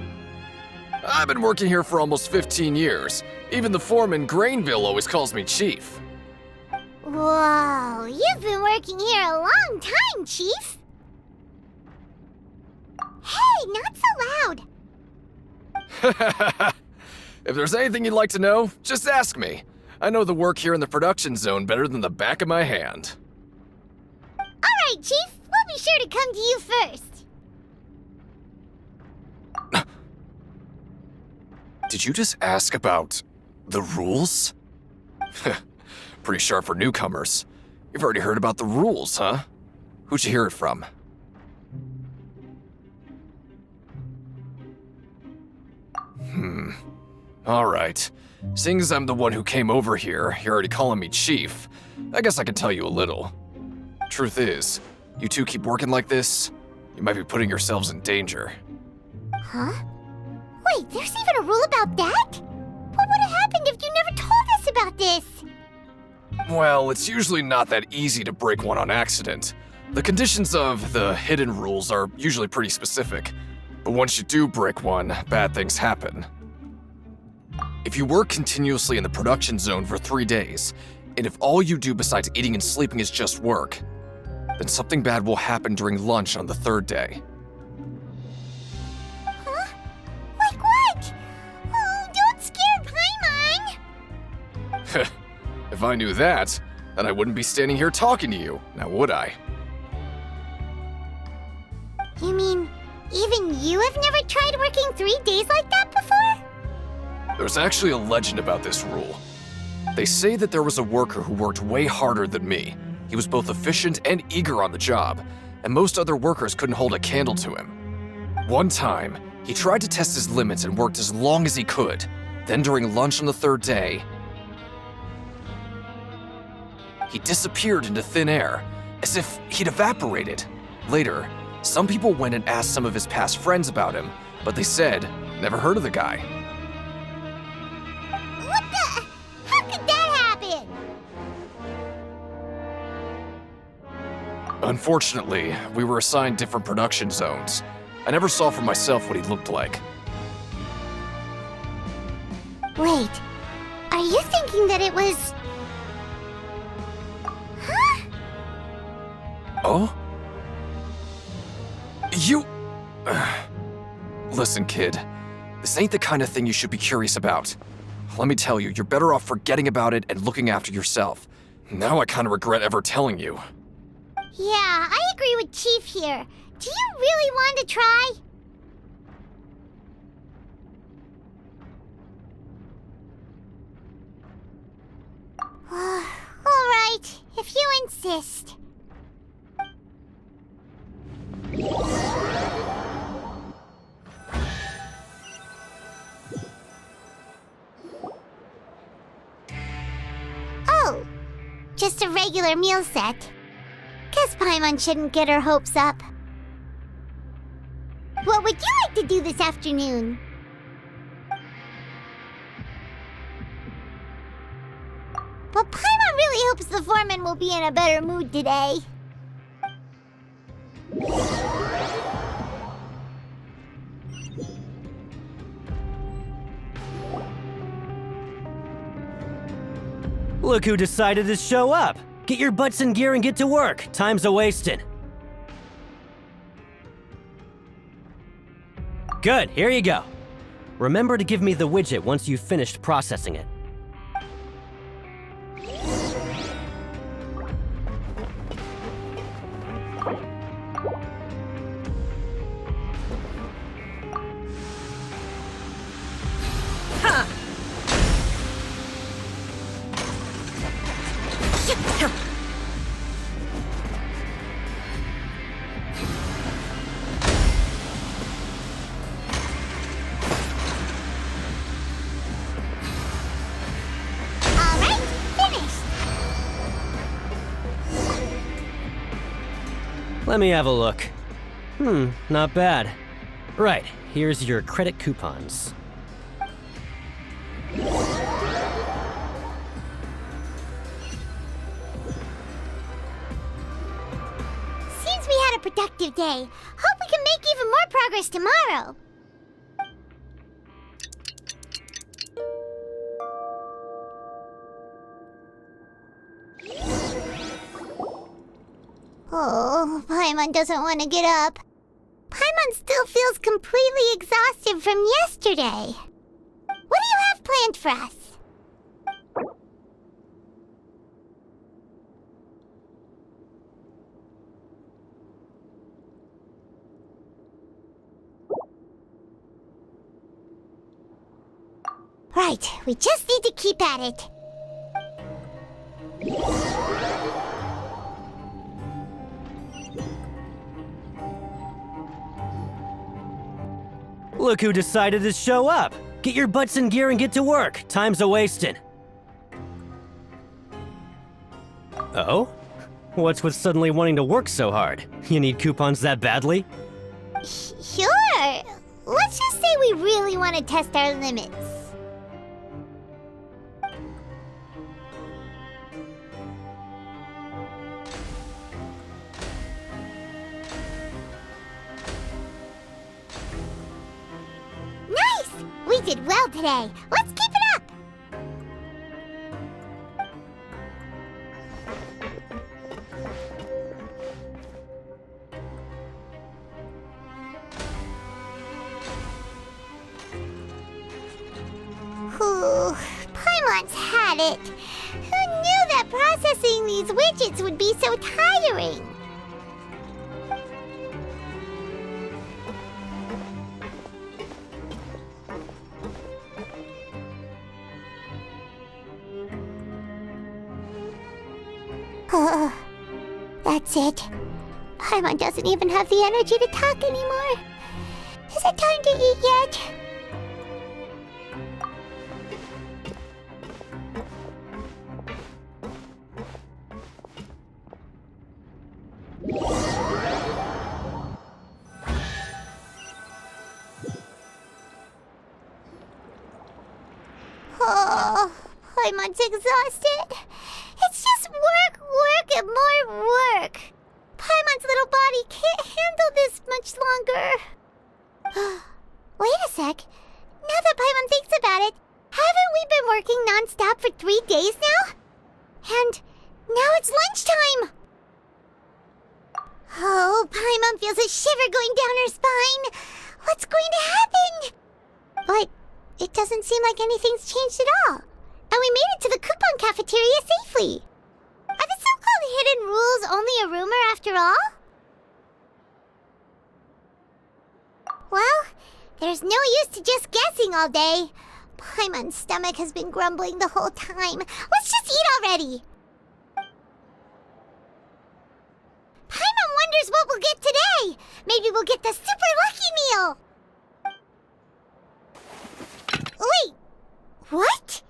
I've been working here for almost 15 years. Even the foreman, Grainville, always calls me Chief. Whoa, you've been working here a long time, Chief. Hey, not so loud. If there's anything you'd like to know, just ask me. I know the work here in the production zone better than the back of my hand. All right, Chief. We'll be sure to come to you first. Did you just ask about the rules? Pretty sharp for newcomers. You've already heard about the rules, huh? Who'd you hear it from? Alright. Seeing as I'm the one who came over here, you're already calling me Chief. I guess I can tell you a little. Truth is, you two keep working like this, you might be putting yourselves in danger. Huh? Wait, there's even a rule about that? What would have happened if you never told us about this? Well, it's usually not that easy to break one on accident. The conditions of the hidden rules are usually pretty specific, but once you do break one, bad things happen. If you work continuously in the production zone for 3 days, and if all you do besides eating and sleeping is just work, then something bad will happen during lunch on the 3rd day. Huh? Like what? Oh, don't scare Paimon! If I knew that, then I wouldn't be standing here talking to you, now would I? You mean, even you have never tried working 3 days like that before? There's actually a legend about this rule. They say that there was a worker who worked way harder than me. He was both efficient and eager on the job, and most other workers couldn't hold a candle to him. One time, he tried to test his limits and worked as long as he could. Then during lunch on the 3rd day, he disappeared into thin air. as if he'd evaporated. Later, some people went and asked some of his past friends about him, but they said, never heard of the guy. What the? How could that happen? Unfortunately, we were assigned different production zones. I never saw for myself what he looked like. Wait, are you thinking that it was... Huh? Oh? You... Listen, kid. This ain't the kind of thing you should be curious about. Let me tell you, you're better off forgetting about it and looking after yourself. Now I kinda regret ever telling you. Yeah, I agree with Chief here. Do you really want to try? Alright, if you insist. Oh, just a regular meal set. Guess Paimon shouldn't get her hopes up. What would you like to do this afternoon? Well, Paimon really hopes the foreman will be in a better mood today. Look who decided to show up. Get your butts in gear and get to work. Time's a-wasting. Good, here you go. Remember to give me the widget once you've finished processing it. Let me have a look. Not bad. Right, here's your credit coupons. Seems we had a productive day. Hope we can make even more progress tomorrow. Oh, Paimon doesn't want to get up. Paimon still feels completely exhausted from yesterday. What do you have planned for us? Right, we just need to keep at it. Look who decided to show up. Get your butts in gear and get to work. Time's a-wasting. Oh? What's with suddenly wanting to work so hard? You need coupons that badly? Sure. Let's just say we really want to test our limits. Nice! We did well today. Let's keep it up! Whew, Paimon's had it. Who knew that processing these widgets would be so tiring? That's it. Paimon doesn't even have the energy to talk anymore. Is it time to eat yet? Paimon's exhausted. It's just work, work, and more work. Paimon's little body can't handle this much longer. Wait a sec. Now that Paimon thinks about it, haven't we been working non-stop for 3 days now? And now it's lunchtime! Oh, Paimon feels a shiver going down her spine. What's going to happen? But it doesn't seem like anything's changed at all. And we made it to the coupon cafeteria safely. Are the so-called hidden rules only a rumor after all? Well, there's no use to just guessing all day. Paimon's stomach has been grumbling the whole time. Let's just eat already. Paimon wonders what we'll get today. Maybe we'll get the super lucky meal. Wait, what?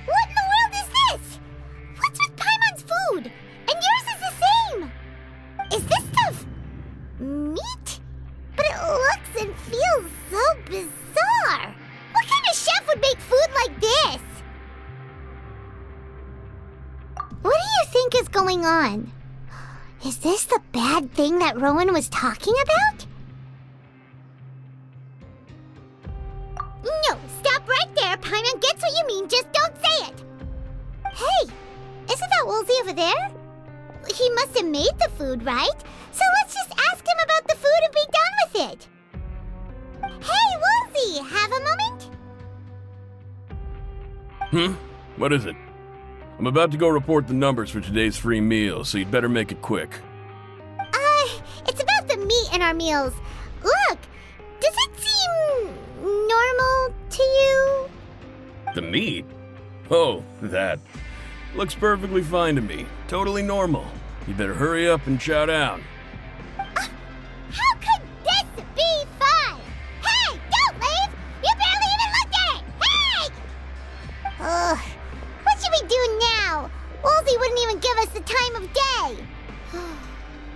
What in the world is this? What's with Paimon's food? And yours is the same. Is this stuff meat? But it looks and feels so bizarre. What kind of chef would make food like this? What do you think is going on? Is this the bad thing that Rowan was talking about? No, stop right there. Paimon gets what you mean, just don't say it. Hey, isn't that Woolsey over there? He must have made the food, right? So let's just ask him about the food and be done with it. Hey, Woolsey, have a moment? What is it? I'm about to go report the numbers for today's free meal, so you'd better make it quick. It's about the meat in our meals. Look, does it seem normal to you? The meat? Oh, that. Looks perfectly fine to me. Totally normal. You better hurry up and chow down. How could this be fun? Hey, don't leave! You barely even looked at it! Hey! Ugh, what should we do now? Woolsey wouldn't even give us the time of day.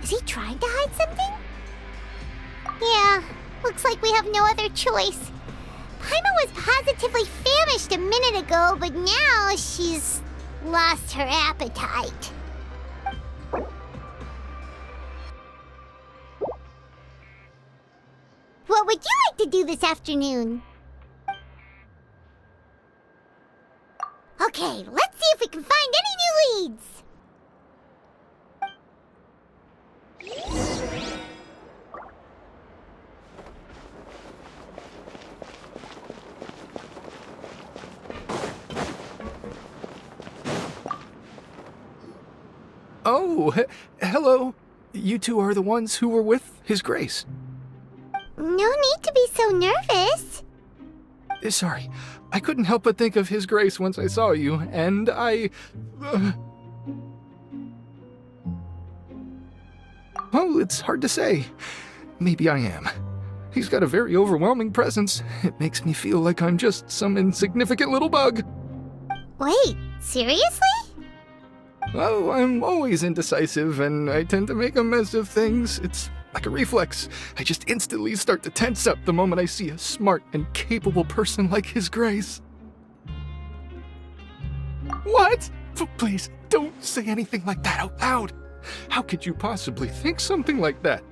Is he trying to hide something? Yeah, looks like we have no other choice. Paimon was positively famished a minute ago, but now she's lost her appetite. What would you like to do this afternoon? Okay, let's see if we can find any new leads. Oh, hello. You two are the ones who were with His Grace. No need to be so nervous. Sorry, I couldn't help but think of His Grace once I saw you, and I... Well, it's hard to say. Maybe I am. He's got a very overwhelming presence. It makes me feel like I'm just some insignificant little bug. Wait, seriously? Oh, I'm always indecisive, and I tend to make a mess of things. It's like a reflex. I just instantly start to tense up the moment I see a smart and capable person like His Grace. What? Please, don't say anything like that out loud. How could you possibly think something like that?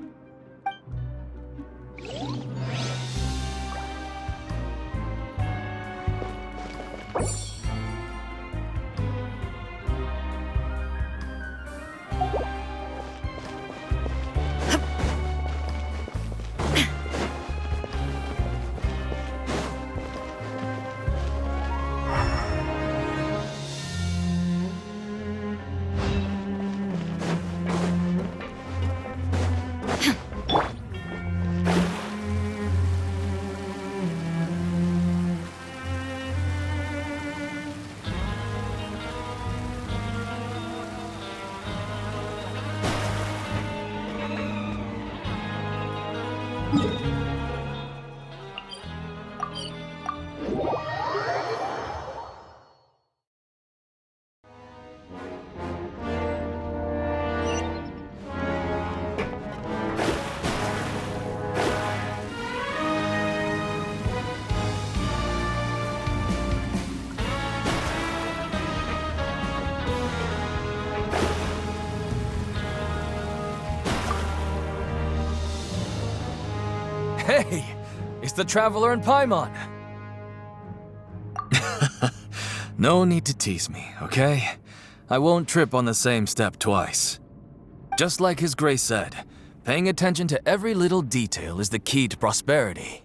the Traveler and Paimon. No need to tease me, okay? I won't trip on the same step twice. Just like His Grace said, paying attention to every little detail is the key to prosperity.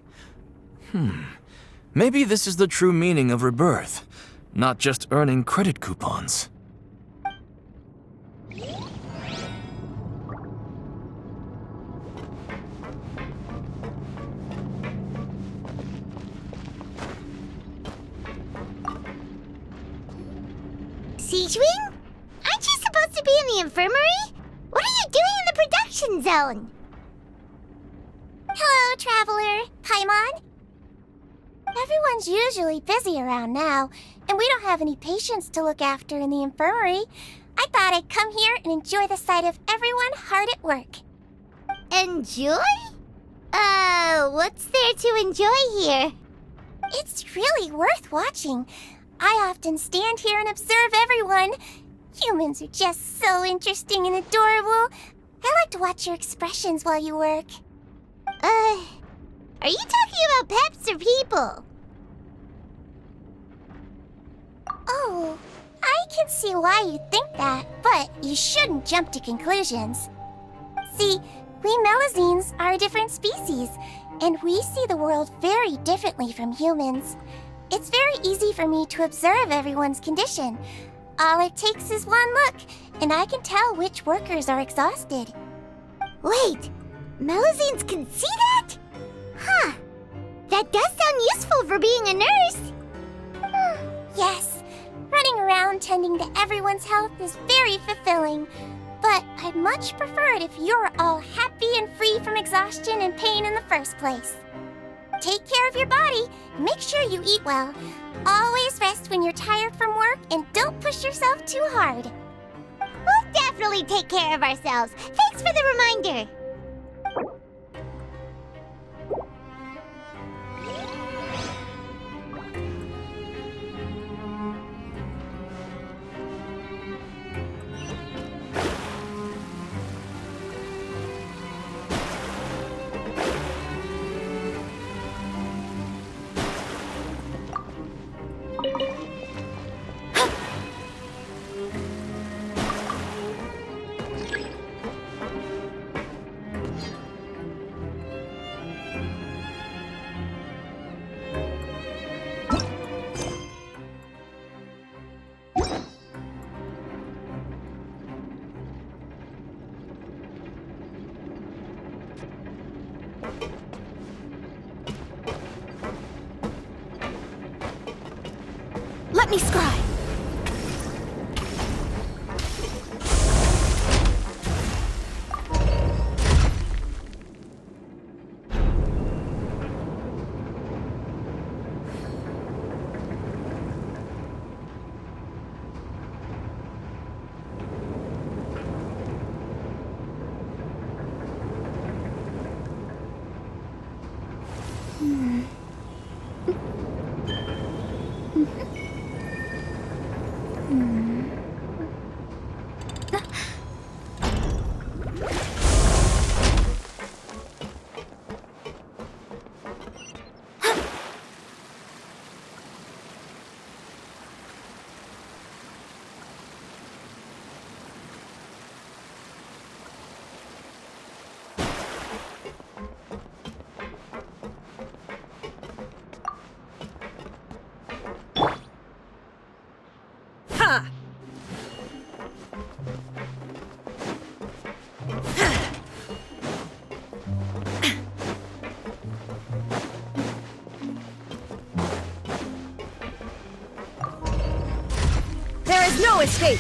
Maybe this is the true meaning of rebirth, not just earning credit coupons. Siegewing? Aren't you supposed to be in the infirmary? What are you doing in the production zone? Hello, Traveler. Paimon? Everyone's usually busy around now, and we don't have any patients to look after in the infirmary. I thought I'd come here and enjoy the sight of everyone hard at work. Enjoy? What's there to enjoy here? It's really worth watching. I often stand here and observe everyone. Humans are just so interesting and adorable. I like to watch your expressions while you work. Are you talking about pets or people? Oh, I can see why you think that, but you shouldn't jump to conclusions. See, we Melazines are a different species, and we see the world very differently from humans. It's very easy for me to observe everyone's condition. All it takes is one look, and I can tell which workers are exhausted. Wait, Melazines can see that? Huh. That does sound useful for being a nurse. Yes, running around tending to everyone's health is very fulfilling. But I'd much prefer it if you're all happy and free from exhaustion and pain in the first place. Take care of your body and make sure you eat well. Always rest when you're tired from work and don't push yourself too hard. We'll definitely take care of ourselves. Thanks for the reminder. Let me scry. There is no escape!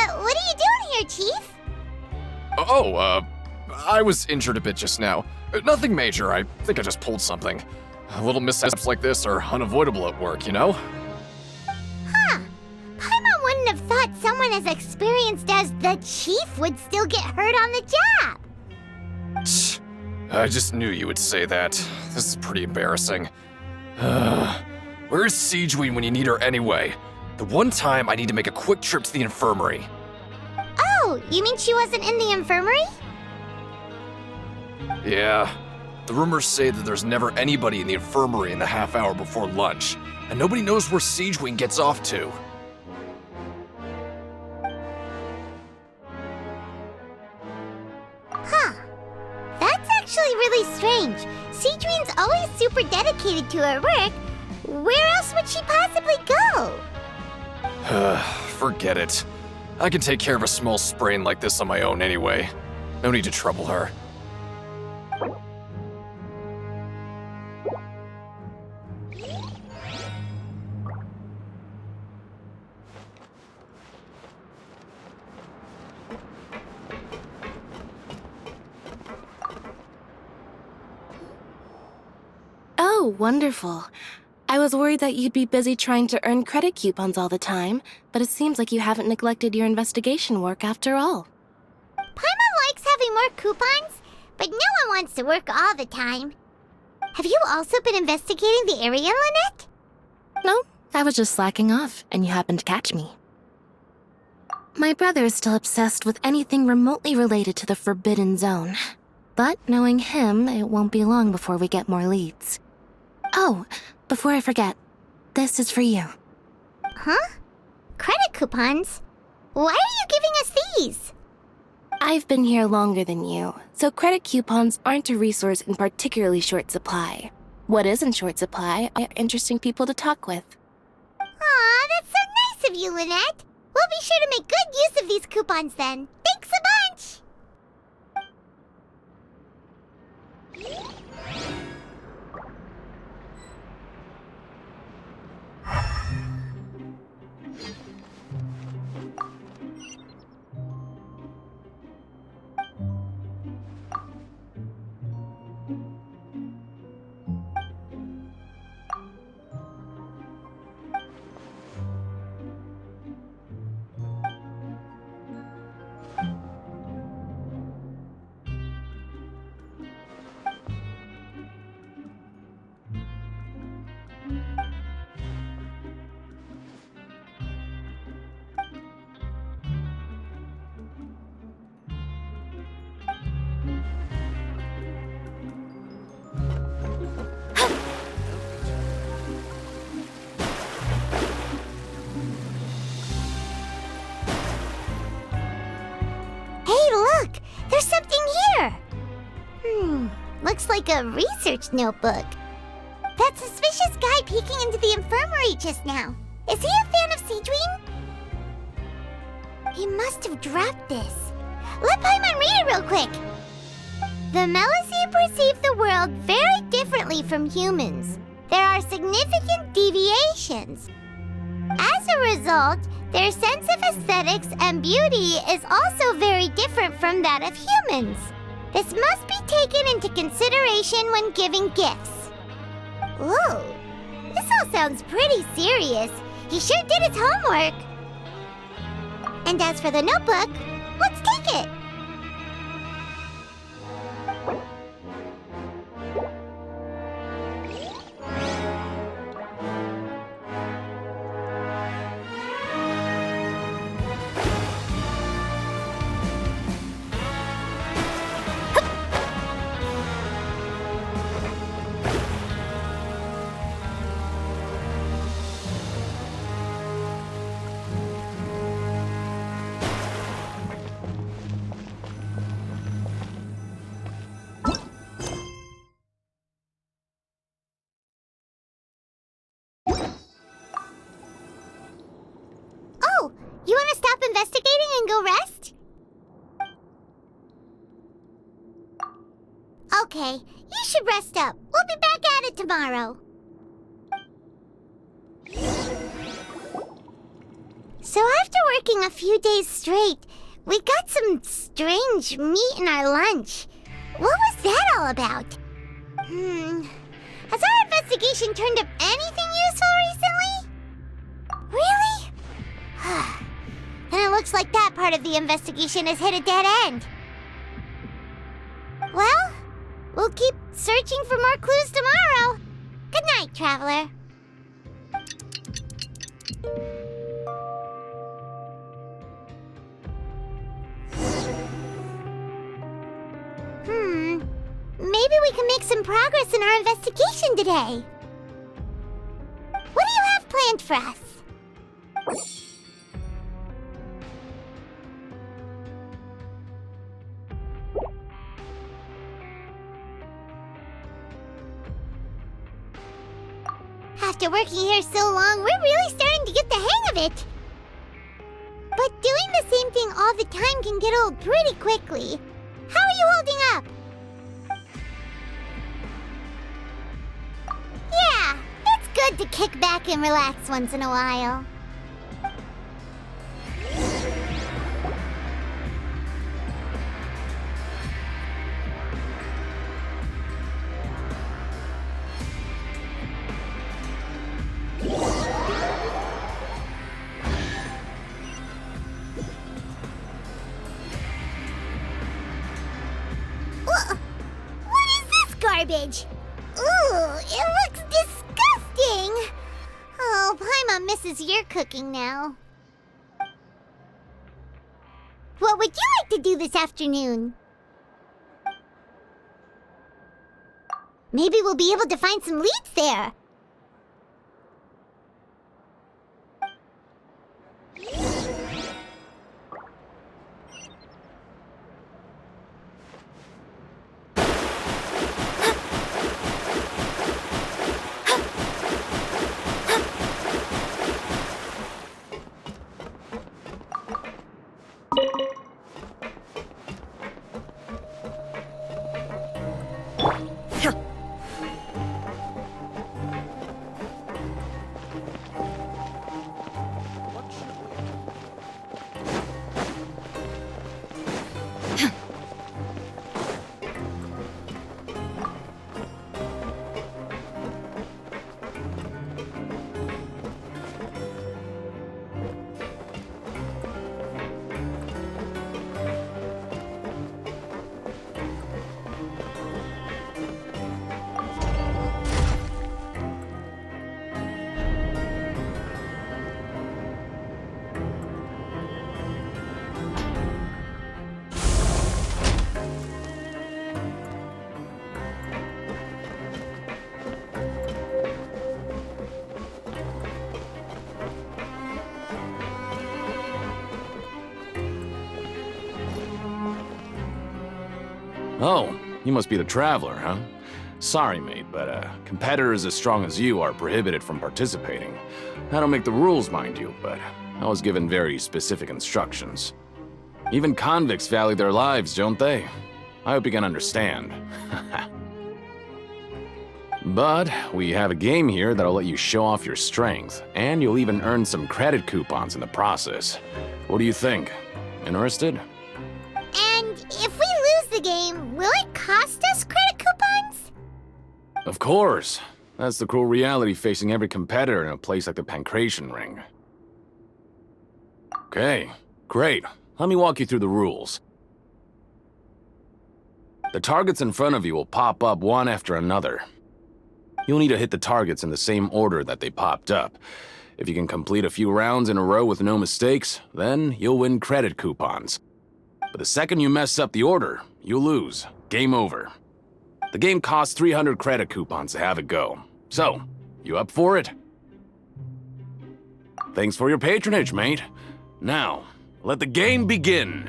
what are you doing here, Chief? I was injured a bit just now. Nothing major, I think I just pulled something. Little mishaps like this are unavoidable at work, you know? Huh. Paimon wouldn't have thought someone as experienced as the Chief would still get hurt on the job. Tch, I just knew you would say that. This is pretty embarrassing. Where's Siegeween when you need her anyway? The one time I need to make a quick trip to the infirmary. Oh, you mean she wasn't in the infirmary? Yeah. The rumors say that there's never anybody in the infirmary in the half hour before lunch, and nobody knows where Siegeween gets off to. Huh. That's actually really strange. Siegeween's always super dedicated to her work. Where else would she possibly go? Forget it. I can take care of a small sprain like this on my own anyway. No need to trouble her. Oh, wonderful. I was worried that you'd be busy trying to earn credit coupons all the time, but it seems like you haven't neglected your investigation work after all. Paimon likes having more coupons, but no one wants to work all the time. Have you also been investigating the area, Lynette? No, I was just slacking off, and you happened to catch me. My brother is still obsessed with anything remotely related to the Forbidden Zone. But knowing him, it won't be long before we get more leads. Oh, before I forget, this is for you. Huh? Credit coupons? Why are you giving us these? I've been here longer than you, so credit coupons aren't a resource in particularly short supply. What is in short supply are interesting people to talk with. Aw, that's so nice of you, Lynette. We'll be sure to make good use of these coupons then. Thanks a bunch! There's something here! Looks like a research notebook. That suspicious guy peeking into the infirmary just now. Is he a fan of Siegeween? He must have dropped this. Let Paimon read it real quick. The Melusine perceive the world very differently from humans. There are significant deviations. As a result, their sense of aesthetics and beauty is also very different from that of humans. This must be taken into consideration when giving gifts. Ooh, this all sounds pretty serious. He sure did his homework. And as for the notebook, let's take it. You want to stop investigating and go rest? Okay, you should rest up. We'll be back at it tomorrow. So after working a few days straight, we got some strange meat in our lunch. What was that all about? Has our investigation turned up anything useful recently? Really? Then it looks like that part of the investigation has hit a dead end. Well, we'll keep searching for more clues tomorrow. Good night, Traveler. Maybe we can make some progress in our investigation today. What do you have planned for us? After working here so long, we're really starting to get the hang of it. But doing the same thing all the time can get old pretty quickly. How are you holding up? Yeah, it's good to kick back and relax once in a while. What is this garbage? Ooh, it looks disgusting! Oh, Paimon misses your cooking now. What would you like to do this afternoon? Maybe we'll be able to find some leads there. Oh, you must be the Traveler, huh? Sorry, mate, but competitors as strong as you are prohibited from participating. I don't make the rules, mind you, but I was given very specific instructions. Even convicts value their lives, don't they? I hope you can understand. But we have a game here that'll let you show off your strength, and you'll even earn some credit coupons in the process. What do you think? Interested? And if we lose the game, will it cost us credit coupons? Of course. That's the cruel reality facing every competitor in a place like the Pancration Ring. Okay, great. Let me walk you through the rules. The targets in front of you will pop up one after another. You'll need to hit the targets in the same order that they popped up. If you can complete a few rounds in a row with no mistakes, then you'll win credit coupons. But the second you mess up the order, you'll lose. Game over. The game costs 300 credit coupons to have a go. So, you up for it? Thanks for your patronage, mate. Now, let the game begin.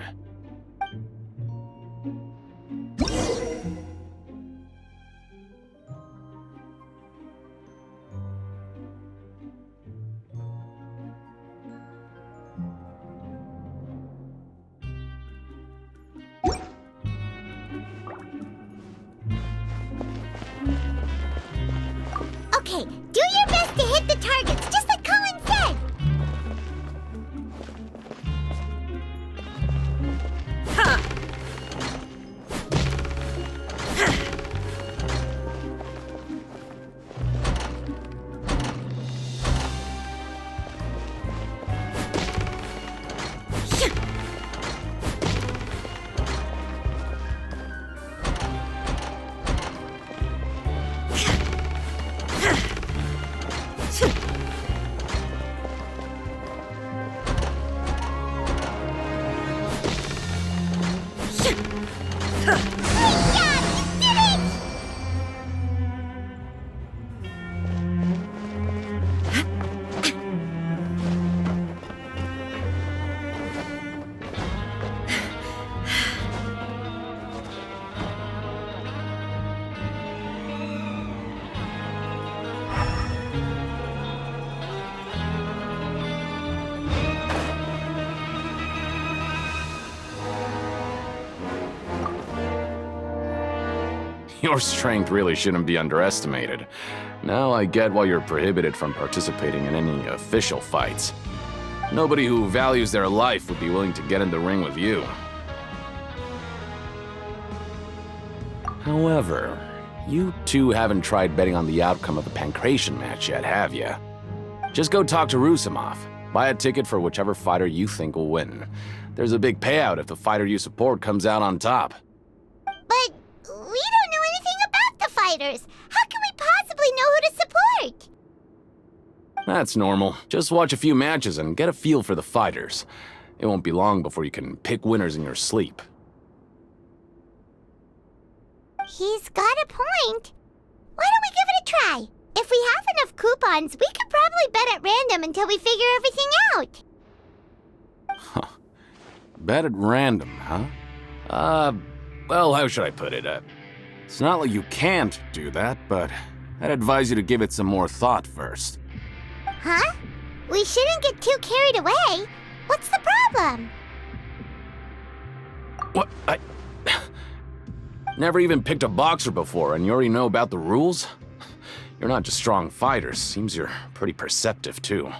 Okay, do your best to hit the targets, just like Colin said! Your strength really shouldn't be underestimated. Now I get why you're prohibited from participating in any official fights. Nobody who values their life would be willing to get in the ring with you. However, you two haven't tried betting on the outcome of the Pancration match yet, have you? Just go talk to Rusimov. Buy a ticket for whichever fighter you think will win. There's a big payout if the fighter you support comes out on top. But we don't know anything about the fighters. How can we possibly know who to support? That's normal. Just watch a few matches and get a feel for the fighters. It won't be long before you can pick winners in your sleep. He's got a point. Why don't we give it a try? If we have enough coupons, we could probably bet at random until we figure everything out. Huh. Bet at random, huh? Well, how should I put it? It's not like you can't do that, but I'd advise you to give it some more thought first. Huh? We shouldn't get too carried away. What's the problem? What? Never even picked a boxer before, and you already know about the rules? You're not just strong fighters. Seems you're pretty perceptive, too.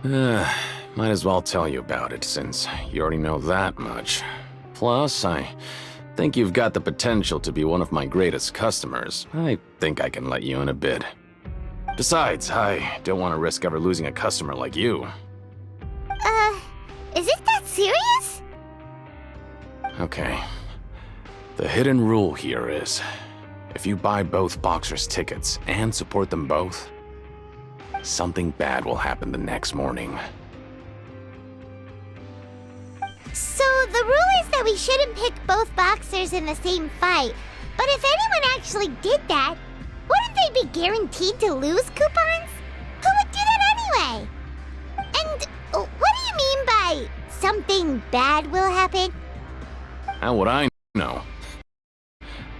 Might as well tell you about it, since you already know that much. Plus, I think you've got the potential to be one of my greatest customers. I think I can let you in a bid. Besides, I don't want to risk ever losing a customer like you. Is it that serious? Okay. The hidden rule here is, if you buy both boxers' tickets and support them both, something bad will happen the next morning. So the rule is that we shouldn't pick both boxers in the same fight. But if anyone actually did that, wouldn't they be guaranteed to lose coupons? Who would do that anyway? And what do you mean by something bad will happen? How would I know?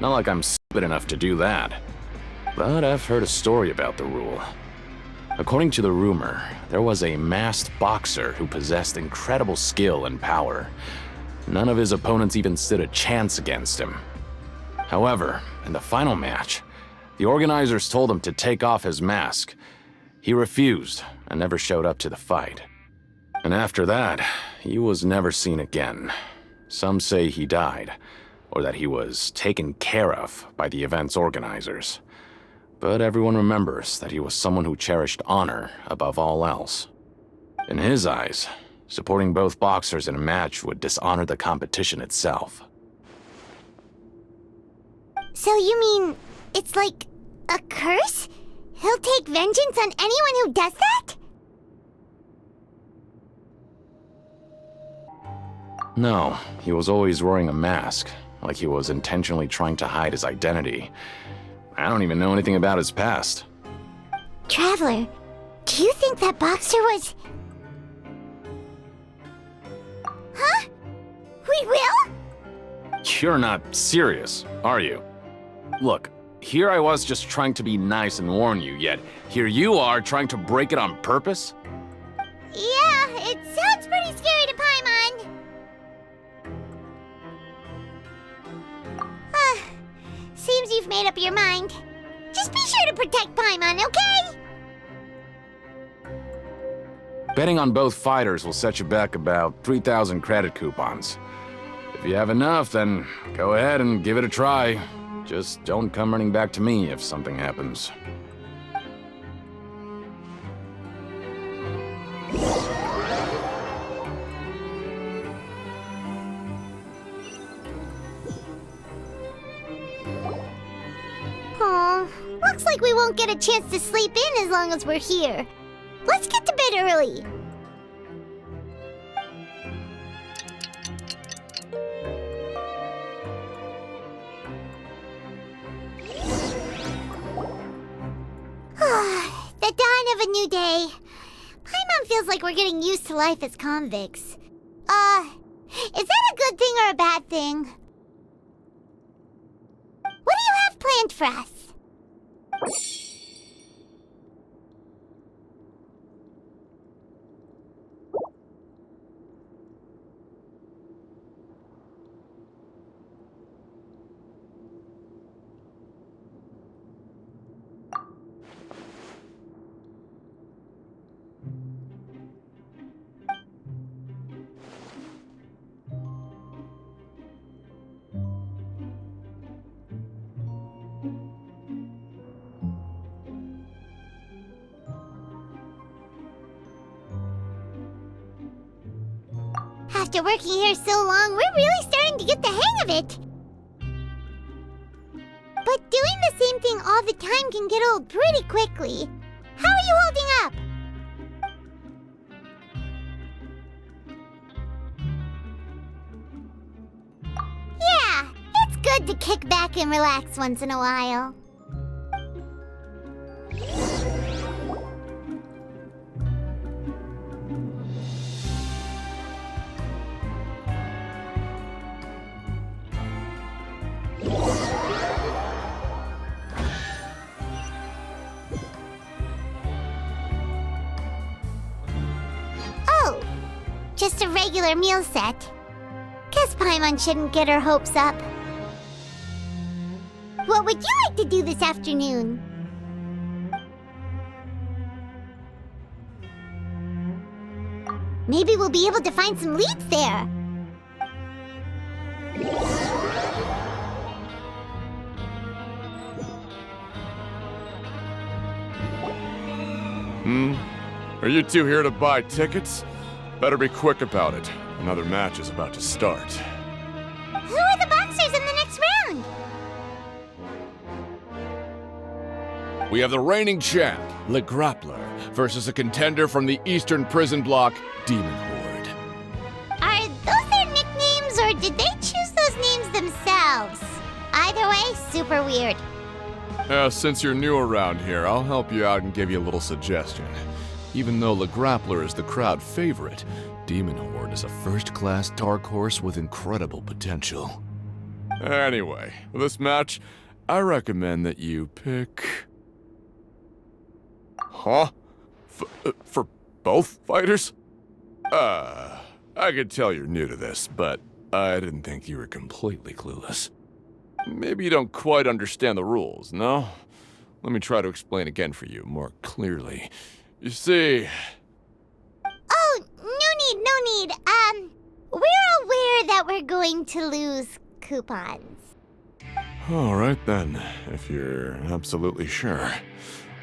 Not like I'm stupid enough to do that. But I've heard a story about the rule. According to the rumor, there was a masked boxer who possessed incredible skill and power. None of his opponents even stood a chance against him. However, in the final match, the organizers told him to take off his mask. He refused and never showed up to the fight. And after that, he was never seen again. Some say he died, or that he was taken care of by the event's organizers. But everyone remembers that he was someone who cherished honor above all else. In his eyes, supporting both boxers in a match would dishonor the competition itself. So you mean it's like a curse? He'll take vengeance on anyone who does that? No, he was always wearing a mask, like he was intentionally trying to hide his identity. I don't even know anything about his past. Traveler, do you think that boxer was... Huh? We will? You're not serious, are you? Look, here I was just trying to be nice and warn you, yet here you are trying to break it on purpose? Yeah, it sounds pretty scary to Paimon. Seems you've made up your mind. Just be sure to protect Paimon, okay? Betting on both fighters will set you back about 3,000 credit coupons. If you have enough, then go ahead and give it a try. Just don't come running back to me if something happens. Aw, looks like we won't get a chance to sleep in as long as we're here. Let's get to bed early. of a new day. Paimon feels like we're getting used to life as convicts. Is that a good thing or a bad thing? What do you have planned for us? After working here so long, we're really starting to get the hang of it. But doing the same thing all the time can get old pretty quickly. How are you holding up? Yeah, it's good to kick back and relax once in a while. Oh, just a regular meal set. Guess Paimon shouldn't get her hopes up. What would you like to do this afternoon? Maybe we'll be able to find some leads there. Are you two here to buy tickets? Better be quick about it. Another match is about to start. Who are the boxers in the next round? We have the reigning champ, Le Grappler, versus a contender from the Eastern Prison Block, Demon Horde. Are those their nicknames, or did they choose those names themselves? Either way, super weird. Since you're new around here, I'll help you out and give you a little suggestion. Even though Le Grappler is the crowd favorite, Demon Horde is a first-class dark horse with incredible potential. Anyway, for this match, I recommend that you pick... Huh? For both fighters? I could tell you're new to this, but I didn't think you were completely clueless. Maybe you don't quite understand the rules, no? Let me try to explain again for you more clearly. You see... Oh, no need. We're aware that we're going to lose coupons. All right then, if you're absolutely sure.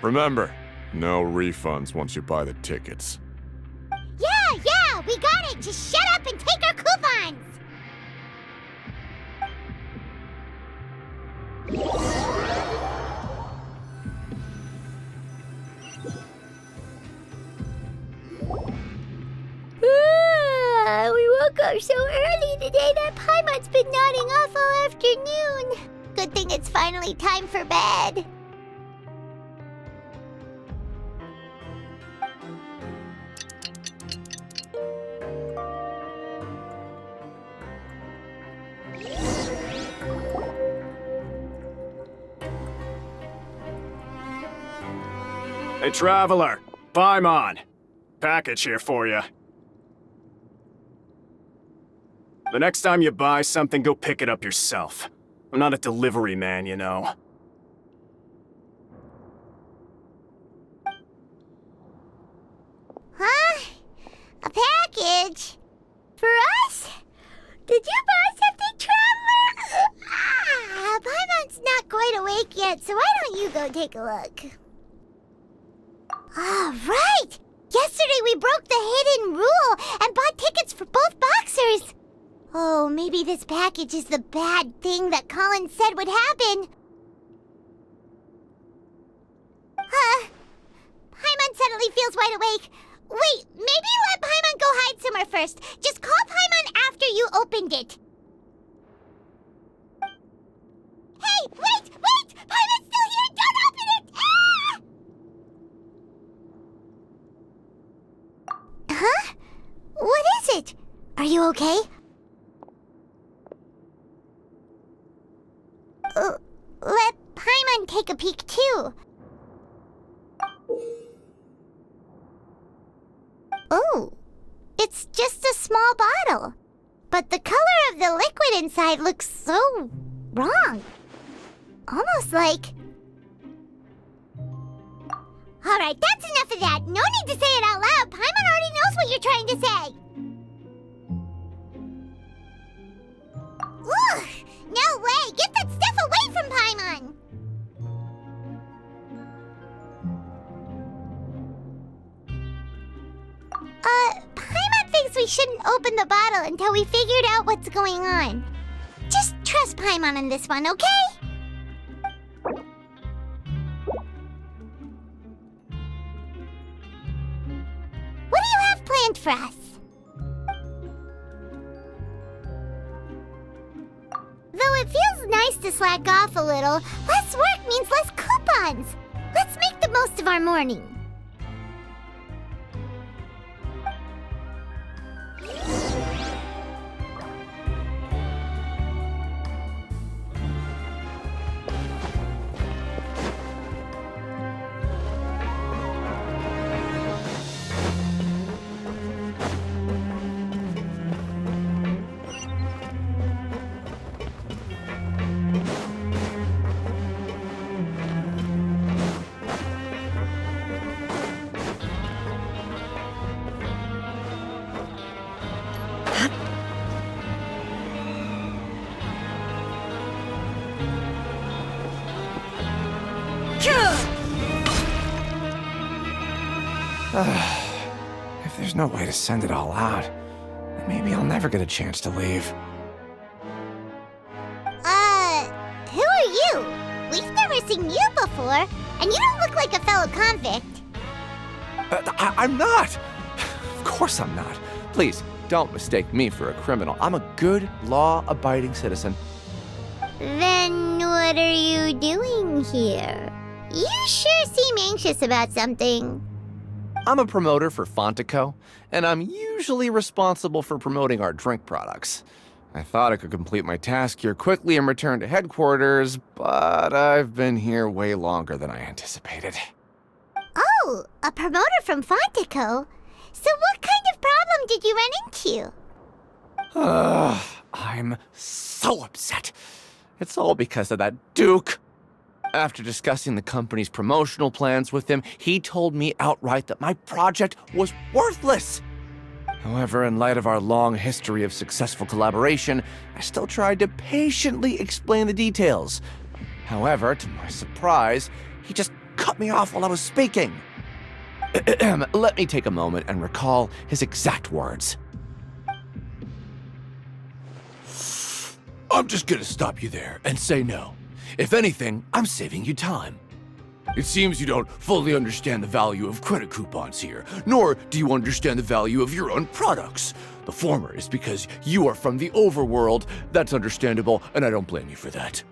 Remember, no refunds once you buy the tickets. Yeah, we got it. Just shut up and take our coupons. We woke up so early today that Paimon's been nodding off all afternoon. Good thing it's finally time for bed. Hey, Traveler! Paimon! Package here for you. The next time you buy something, go pick it up yourself. I'm not a delivery man, you know. Huh? A package? For us? Did you buy something, Traveler? Paimon's not quite awake yet, so why don't you go take a look? Right! Yesterday we broke the hidden rule and bought tickets for both boxers. Oh, maybe this package is the bad thing that Colin said would happen. Paimon suddenly feels wide awake. Wait, maybe let Paimon go hide somewhere first. Just call Paimon after you opened it. Hey, wait! Paimon's still here! Don't open it! Are you okay? Let Paimon take a peek too. Oh, it's just a small bottle. But the color of the liquid inside looks so wrong. Almost like... Alright, that's enough of that. No need to say it out loud. Paimon already knows what you're trying to say. Ugh! No way! Get that stuff away from Paimon! Paimon thinks we shouldn't open the bottle until we figured out what's going on. Just trust Paimon on this one, okay? What do you have planned for us? Though it feels nice to slack off a little, less work means less coupons. Let's make the most of our morning. If there's no way to send it all out, then maybe I'll never get a chance to leave. Who are you? We've never seen you before, and you don't look like a fellow convict. I'm not! Of course I'm not. Please, don't mistake me for a criminal. I'm a good, law-abiding citizen. Then what are you doing here? You sure seem anxious about something. I'm a promoter for Fontico, and I'm usually responsible for promoting our drink products. I thought I could complete my task here quickly and return to headquarters, but I've been here way longer than I anticipated. Oh, a promoter from Fontico? So what kind of problem did you run into? I'm so upset. It's all because of that Duke. After discussing the company's promotional plans with him, he told me outright that my project was worthless. However, in light of our long history of successful collaboration, I still tried to patiently explain the details. However, to my surprise, he just cut me off while I was speaking. Let me take a moment and recall his exact words. I'm just gonna stop you there and say no. If anything, I'm saving you time. It seems you don't fully understand the value of credit coupons here, nor do you understand the value of your own products. The former is because you are from the overworld. That's understandable, and I don't blame you for that.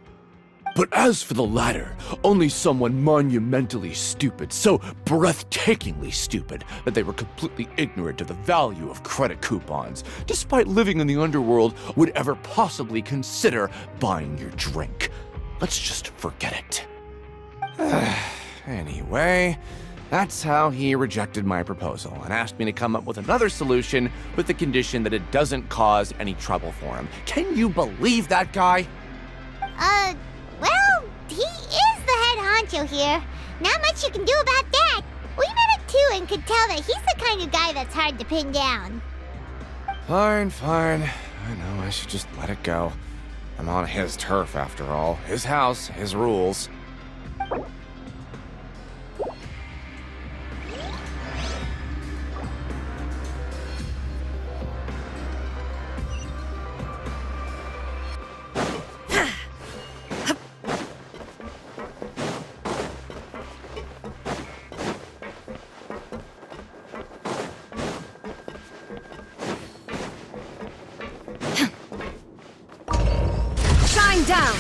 But as for the latter, only someone monumentally stupid, so breathtakingly stupid that they were completely ignorant of the value of credit coupons, despite living in the underworld, would ever possibly consider buying your drink. Let's just forget it. Anyway, that's how he rejected my proposal and asked me to come up with another solution with the condition that it doesn't cause any trouble for him. Can you believe that guy? Well, he is the head honcho here. Not much you can do about that. We met him too and could tell that he's the kind of guy that's hard to pin down. Fine. I know I should just let it go. I'm on his turf after all. His house, his rules. Shine down!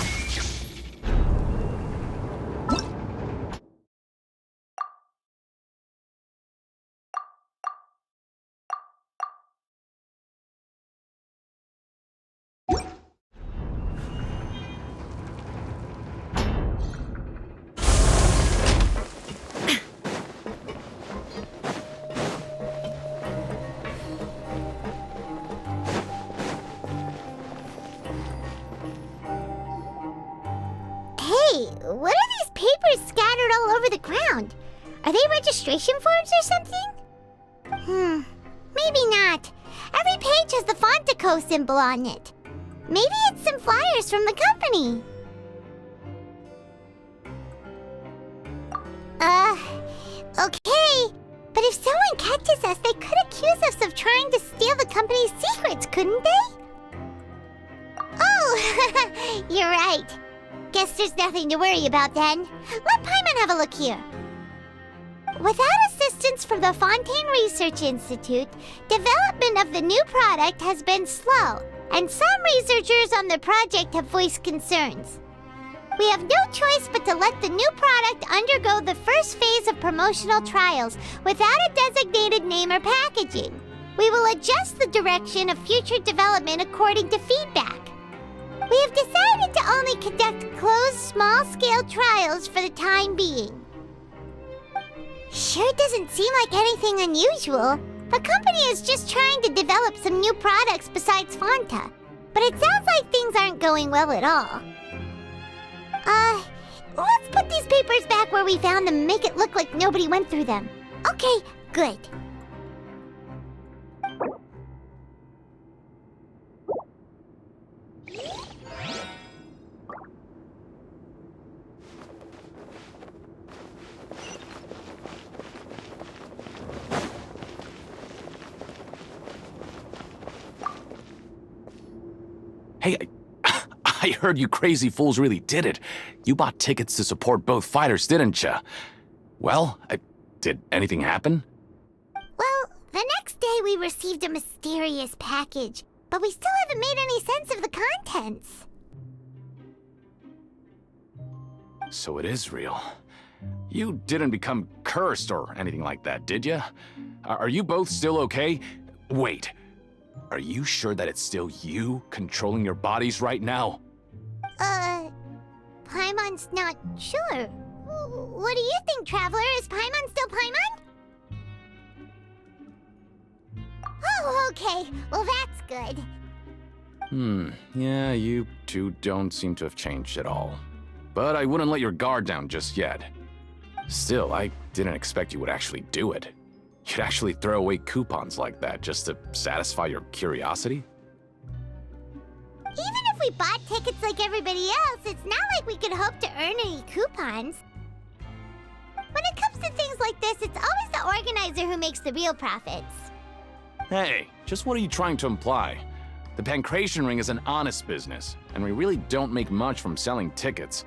papers scattered all over the ground. Are they registration forms or something? Maybe not. Every page has the Fontaco symbol on it. Maybe it's some flyers from the company. Okay. But if someone catches us, they could accuse us of trying to steal the company's secrets, couldn't they? Oh, you're right. Guess there's nothing to worry about then. Let Paimon have a look here. Without assistance from the Fontaine Research Institute, development of the new product has been slow, and some researchers on the project have voiced concerns. We have no choice but to let the new product undergo the first phase of promotional trials without a designated name or packaging. We will adjust the direction of future development according to feedback. We have decided to only conduct closed, small-scale trials for the time being. Sure doesn't seem like anything unusual. The company is just trying to develop some new products besides Fanta. But it sounds like things aren't going well at all. Let's put these papers back where we found them and make it look like nobody went through them. Okay, good. Hey, I heard you crazy fools really did it. You bought tickets to support both fighters, didn't ya? Well, did anything happen? Well, the next day we received a mysterious package, but we still haven't made any sense of the contents. So it is real. You didn't become cursed or anything like that, did ya? Are you both still okay? Wait. Are you sure that it's still you controlling your bodies right now? Paimon's not sure. What do you think, Traveler? Is Paimon still Paimon? Oh, okay. Well, that's good. Yeah, you two don't seem to have changed at all. But I wouldn't let your guard down just yet. Still, I didn't expect you would actually do it. You'd actually throw away coupons like that just to satisfy your curiosity? Even if we bought tickets like everybody else, it's not like we could hope to earn any coupons. When it comes to things like this, it's always the organizer who makes the real profits. Hey, just what are you trying to imply? The Pancration Ring is an honest business, and we really don't make much from selling tickets.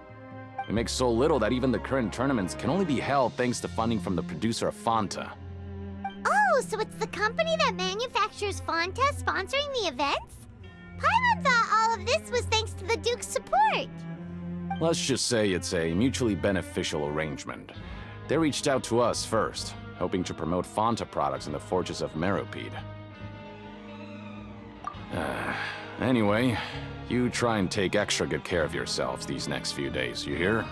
We make so little that even the current tournaments can only be held thanks to funding from the producer of Fanta. Oh, so it's the company that manufactures Fanta sponsoring the events? Paimon thought all of this was thanks to the Duke's support. Let's just say it's a mutually beneficial arrangement. They reached out to us first, hoping to promote Fanta products in the fortress of Meropide. Anyway, you try and take extra good care of yourselves these next few days, you hear?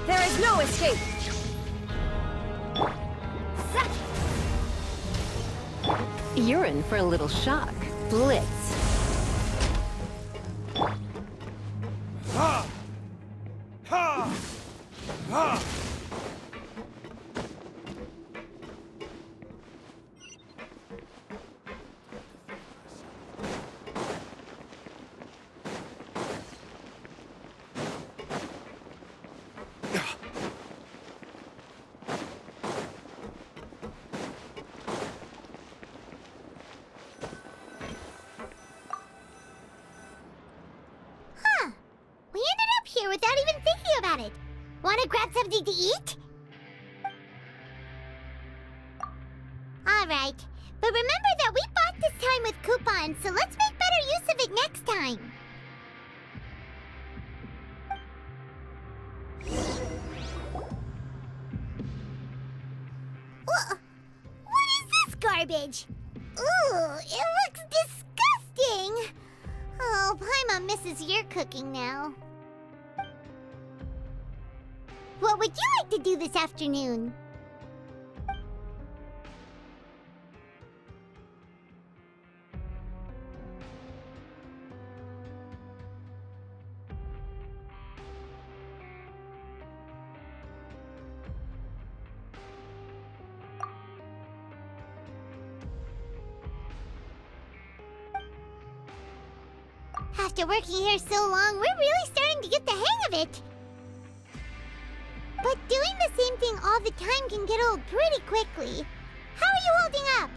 There is no escape! You're in for a little shock. Blitz. Ha! Ha! Ha! Without even thinking about it. Want to grab something to eat? Alright, but remember that we bought this time with coupons, so let's make better use of it next time. What is this garbage? Ooh, it looks disgusting. Oh, Paimon misses your cooking now. What would you like to do this afternoon? After working here so long, we're really starting to get the hang of it. But doing the same thing all the time can get old pretty quickly. How are you holding up?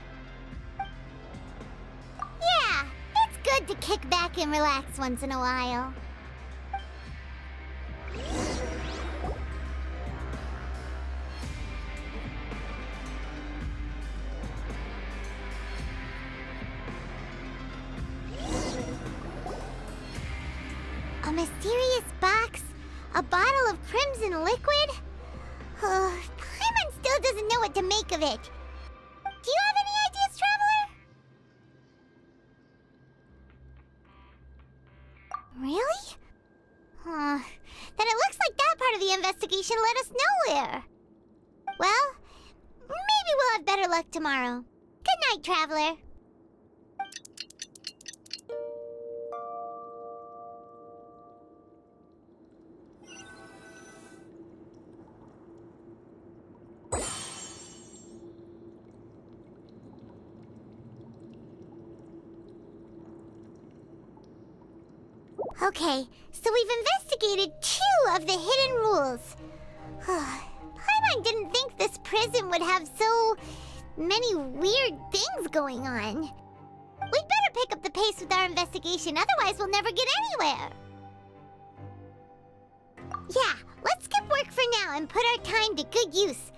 Yeah, it's good to kick back and relax once in a while. A mysterious box? A bottle of crimson liquid? Paimon still doesn't know what to make of it. Do you have any ideas, Traveler? Really? Then it looks like that part of the investigation led us nowhere. Well, maybe we'll have better luck tomorrow. Good night, Traveler. Okay, so we've investigated 2 of the hidden rules. Paimon didn't think this prison would have so many weird things going on. We'd better pick up the pace with our investigation, otherwise we'll never get anywhere. Yeah, let's skip work for now and put our time to good use.